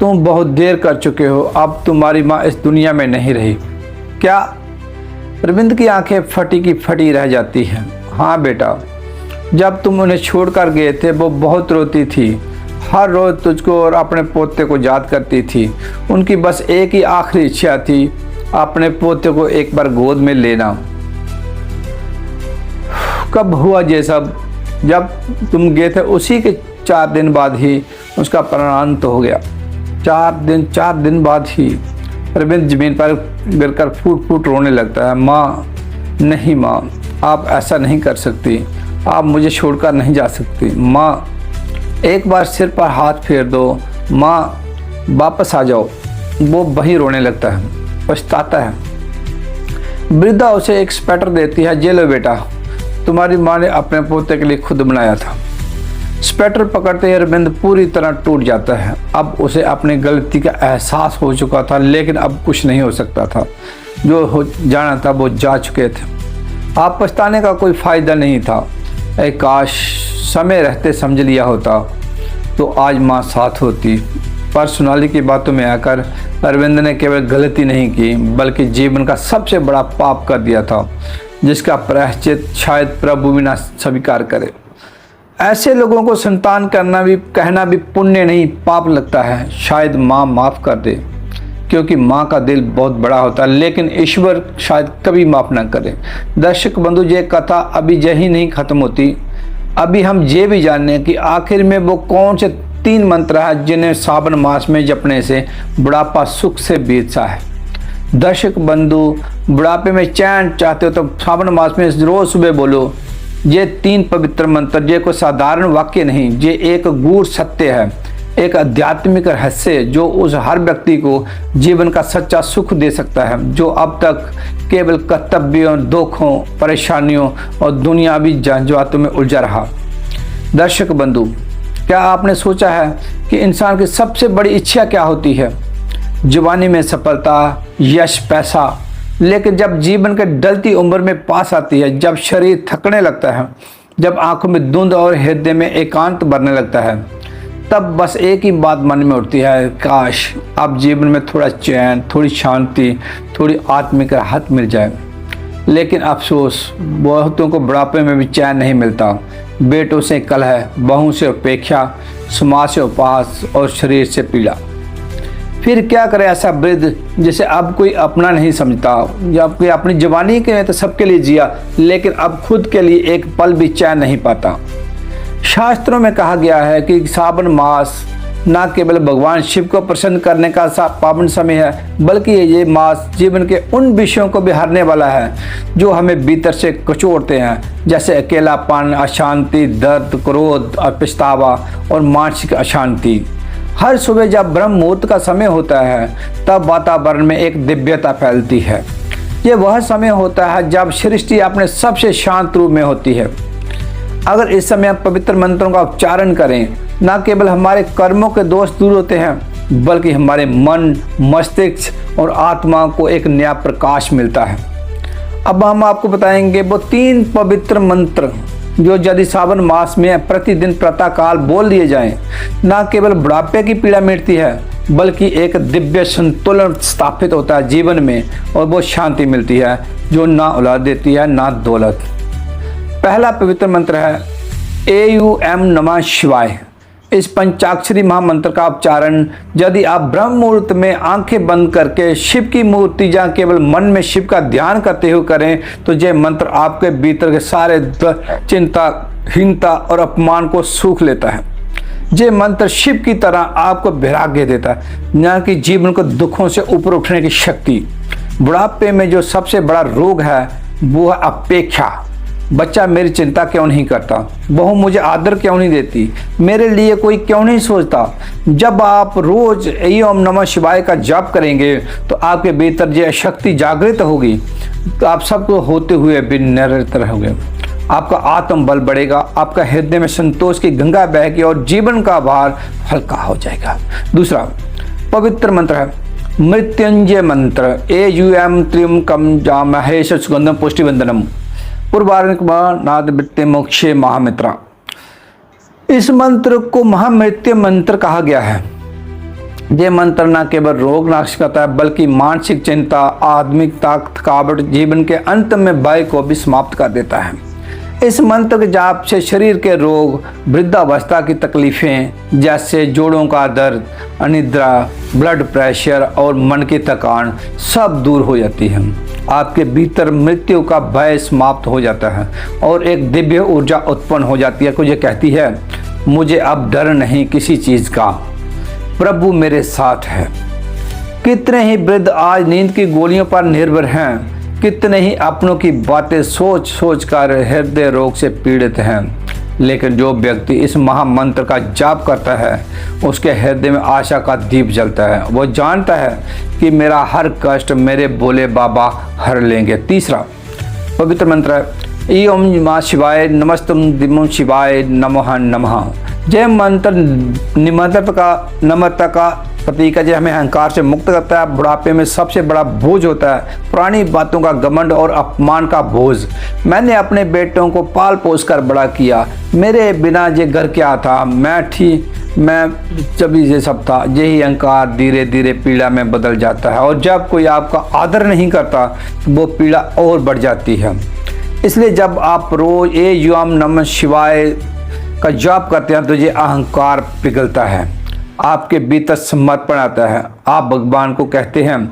[SPEAKER 1] तुम बहुत देर कर चुके हो, अब तुम्हारी माँ इस दुनिया में नहीं रही। क्या? अरविंद की आंखें फटी की फटी रह जाती हैं। हाँ बेटा, जब तुम उन्हें छोड़कर गए थे वो बहुत रोती थी, हर रोज़ तुझको और अपने पोते को याद करती थी। उनकी बस एक ही आखिरी इच्छा थी, अपने पोते को एक बार गोद में लेना। कब हुआ ये सब? जब तुम गए थे उसी के 4 दिन बाद ही उसका प्राणांत हो गया। 4 दिन बाद ही। अरविंद जमीन पर गिरकर फूट फूट रोने लगता है। माँ, नहीं माँ, आप ऐसा नहीं कर सकती, आप मुझे छोड़कर नहीं जा सकती। माँ, एक बार सिर पर हाथ फेर दो। माँ, वापस आ जाओ। वो वहीं रोने लगता है, पछताता है। वृद्धा उसे एक स्वेटर देती है। ये लो बेटा, तुम्हारी माँ ने अपने पोते के लिए खुद बनाया था। स्वेटर पकड़ते ही अरविंद पूरी तरह टूट जाता है। अब उसे अपनी गलती का एहसास हो चुका था, लेकिन अब कुछ नहीं हो सकता था। जो हो जाना था वो जा चुके थे। आप पछताने का कोई फ़ायदा नहीं था। काश समय रहते समझ लिया होता तो आज माँ साथ होती। पर सोनाली की बातों में आकर अरविंद ने केवल गलती नहीं की, बल्कि जीवन का सबसे बड़ा पाप कर दिया था, जिसका प्रायश्चित शायद प्रभु भी ना स्वीकार करे। ऐसे लोगों को संतान कहना भी पुण्य नहीं पाप लगता है। शायद माँ माफ़ कर दे, क्योंकि माँ का दिल बहुत बड़ा होता है, लेकिन ईश्वर शायद कभी माफ़ ना करे। दर्शक बंधु, ये कथा अभी यही नहीं ख़त्म होती। अभी हम ये भी जानने कि आखिर में वो कौन से 3 मंत्र हैं जिन्हें सावन मास में जपने से बुढ़ापा सुख से बीतता है। दर्शक बंधु, बुढ़ापे में चैन चाहते हो तो सावन मास में रोज़ सुबह बोलो ये 3 पवित्र मंत्र। ये कोई साधारण वाक्य नहीं, ये एक गूढ़ सत्य है, एक आध्यात्मिक रहस्य जो उस हर व्यक्ति को जीवन का सच्चा सुख दे सकता है जो अब तक केवल कर्तव्यों, दुखों, परेशानियों और दुनियावी झंझावातों में उलझा रहा। दर्शक बंधु, क्या आपने सोचा है कि इंसान की सबसे बड़ी इच्छा क्या होती है? जवानी में सफलता, यश, पैसा। लेकिन जब जीवन के ढलती उम्र में पास आती है, जब शरीर थकने लगता है, जब आंखों में धुंध और हृदय में एकांत भरने लगता है, तब बस एक ही बात मन में उठती है, काश अब जीवन में थोड़ा चैन, थोड़ी शांति, थोड़ी आत्मिक राहत मिल जाए। लेकिन अफसोस, बहुतों को बुढ़ापे में भी चैन नहीं मिलता। बेटों से कलह, बहू से उपेक्षा, समाज से उपहास और शरीर से पीड़ा। फिर क्या करे ऐसा वृद्ध जिसे अब कोई अपना नहीं समझता। जब कोई अपनी जवानी के तो सबके लिए जिया, लेकिन अब खुद के लिए एक पल भी चैन नहीं पाता। शास्त्रों में कहा गया है कि सावन मास न केवल भगवान शिव को प्रसन्न करने का पावन समय है, बल्कि ये मास जीवन के उन विषयों को भी हरने वाला है जो हमें भीतर से कचोड़ते हैं, जैसे अकेलापन, अशांति, दर्द, क्रोध और पछतावा और मानसिक अशांति। हर सुबह जब ब्रह्म मुहूर्त का समय होता है, तब वातावरण में एक दिव्यता फैलती है। ये वह समय होता है जब सृष्टि अपने सबसे शांत रूप में होती है। अगर इस समय हम पवित्र मंत्रों का उच्चारण करें, न केवल हमारे कर्मों के दोष दूर होते हैं, बल्कि हमारे मन, मस्तिष्क और आत्मा को एक नया प्रकाश मिलता है। अब हम आपको बताएंगे वो 3 पवित्र मंत्र जो यदि सावन मास में प्रतिदिन प्रातःकाल बोल दिए जाएं, न केवल बुढ़ापे की पीड़ा मिटती है, बल्कि एक दिव्य संतुलन स्थापित होता है जीवन में, और वो शांति मिलती है जो ना औलाद देती है ना दौलत। पहला पवित्र मंत्र है AUM नमः शिवाय। इस पंचाक्षरी महामंत्र का उच्चारण यदि आप ब्रह्म मुहूर्त में आंखें बंद करके शिव की मूर्ति या केवल मन में शिव का ध्यान करते हुए करें, तो यह मंत्र आपके भीतर के सारे चिंता, हीनता और अपमान को सूख लेता है। ये मंत्र शिव की तरह आपको वैराग्य देता है, न कि जीवन को दुखों से ऊपर उठने की शक्ति। बुढ़ापे में जो सबसे बड़ा रोग है वो है अपेक्षा। बच्चा मेरी चिंता क्यों नहीं करता, बहू मुझे आदर क्यों नहीं देती, मेरे लिए कोई क्यों नहीं सोचता। जब आप रोज ओम नमः शिवाय का जाप करेंगे तो आपके भीतर यह शक्ति जागृत होगी, तो आप सबको होते हुए भी निरंतर रहोगे। आपका आत्म बल बढ़ेगा, आपका हृदय में संतोष की गंगा बहेगी और जीवन का भार हल्का हो जाएगा। दूसरा पवित्र मंत्र है मृत्युंजय मंत्र। AUM त्र्यंबकम जामहेश सुगंधम पुष्टिवंदनम पूर्वार्कनाद वृत्ति मोक्षे महामित्रा। इस मंत्र को महामृत्यु मंत्र कहा गया है। यह मंत्र न केवल रोग नाश करता है, बल्कि मानसिक चिंता, आध्यात्मिकता, थकावट, जीवन के अंत में भय को भी समाप्त कर देता है। इस मंत्र के जाप से शरीर के रोग, वृद्धावस्था की तकलीफें जैसे जोड़ों का दर्द, अनिद्रा, ब्लड प्रेशर और मन की थकान सब दूर हो जाती है। आपके भीतर मृत्यु का भय समाप्त हो जाता है और एक दिव्य ऊर्जा उत्पन्न हो जाती है। कुछ ये कहती है, मुझे अब डर नहीं किसी चीज़ का, प्रभु मेरे साथ है। कितने ही वृद्ध आज नींद की गोलियों पर निर्भर हैं, कितने ही अपनों की बातें सोच सोच कर हृदय रोग से पीड़ित हैं। लेकिन जो व्यक्ति इस महामंत्र का जाप करता है, उसके हृदय में आशा का दीप जलता है। वो जानता है कि मेरा हर कष्ट मेरे भोले बाबा हर लेंगे। तीसरा पवित्र मंत्र है ओम नमः शिवाय नमस्तम दिमो शिवाय नमः नमः। जय मंत्र नम्रता का प्रतीक है, जो हमें अहंकार से मुक्त करता है। बुढ़ापे में सबसे बड़ा बोझ होता है पुरानी बातों का घमंड और अपमान का बोझ। मैंने अपने बेटों को पाल पोस कर बड़ा किया, मेरे बिना ये घर क्या था, मैं जब ये सब था। यही अहंकार धीरे धीरे पीड़ा में बदल जाता है, और जब कोई आपका आदर नहीं करता तो वो पीड़ा और बढ़ जाती है। इसलिए जब आप रोज ओम नमः शिवाय का जाप करते हैं तो ये अहंकार पिघलता है, आपके भीतर समर्पण आता है। आप भगवान को कहते हैं,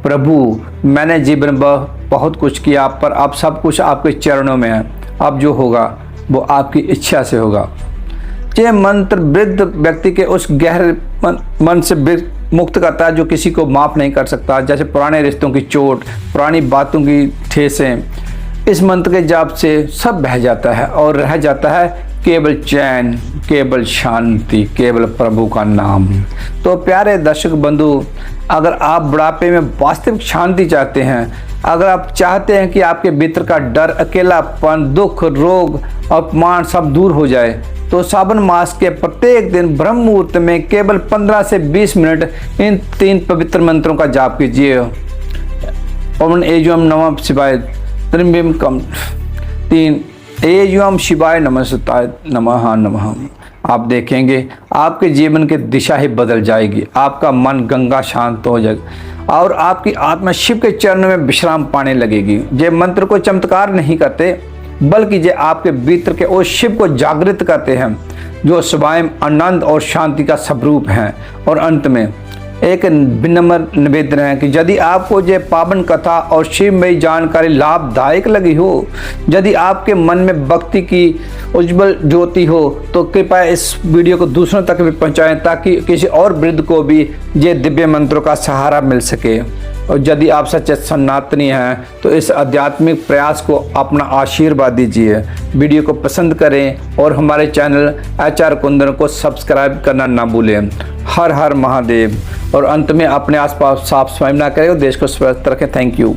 [SPEAKER 1] प्रभु मैंने जीवन में बहुत कुछ किया, पर अब सब कुछ आपके चरणों में है, अब जो होगा वो आपकी इच्छा से होगा। ये मंत्र वृद्ध व्यक्ति के उस गहरे मन से मुक्त करता है जो किसी को माफ़ नहीं कर सकता, जैसे पुराने रिश्तों की चोट, पुरानी बातों की ठेसें। इस मंत्र के जाप से सब बह जाता है और रह जाता है केवल चैन, केवल शांति, केवल प्रभु का नाम। तो प्यारे दर्शक बंधु, अगर आप बुढ़ापे में वास्तविक शांति चाहते हैं, अगर आप चाहते हैं कि आपके भीतर का डर, अकेलापन, दुख, रोग, अपमान सब दूर हो जाए, तो सावन मास के प्रत्येक दिन ब्रह्म मुहूर्त में केवल 15 से 20 मिनट इन 3 पवित्र मंत्रों का जाप कीजिए। ओम एजुम नमः शिवाय, त्रिंबिम कम 3 एजुम शिवाय नमस्ताय नमः नमः। आप देखेंगे आपके जीवन की दिशा ही बदल जाएगी, आपका मन गंगा शांत हो जाएगा और आपकी आत्मा शिव के चरणों में विश्राम पाने लगेगी। ये मंत्र को चमत्कार नहीं करते, बल्कि ये आपके भीतर के उस शिव को जागृत करते हैं जो स्वयं आनंद और शांति का स्वरूप है। और अंत में एक विनम्र निवेदन है कि यदि आपको ये पावन कथा और शिवमयी जानकारी लाभदायक लगी हो, यदि आपके मन में भक्ति की उज्जवल ज्योति हो, तो कृपया इस वीडियो को दूसरों तक भी पहुंचाएं ताकि किसी और वृद्ध को भी ये दिव्य मंत्रों का सहारा मिल सके। और यदि आप सच्चे सनातनी हैं तो इस आध्यात्मिक प्रयास को अपना आशीर्वाद दीजिए, वीडियो को पसंद करें और हमारे चैनल HR कुंदन को सब्सक्राइब करना ना भूलें। हर हर महादेव। और अंत में अपने आसपास साफ सफाई ना करें और देश को स्वस्थ रखें। Thank you.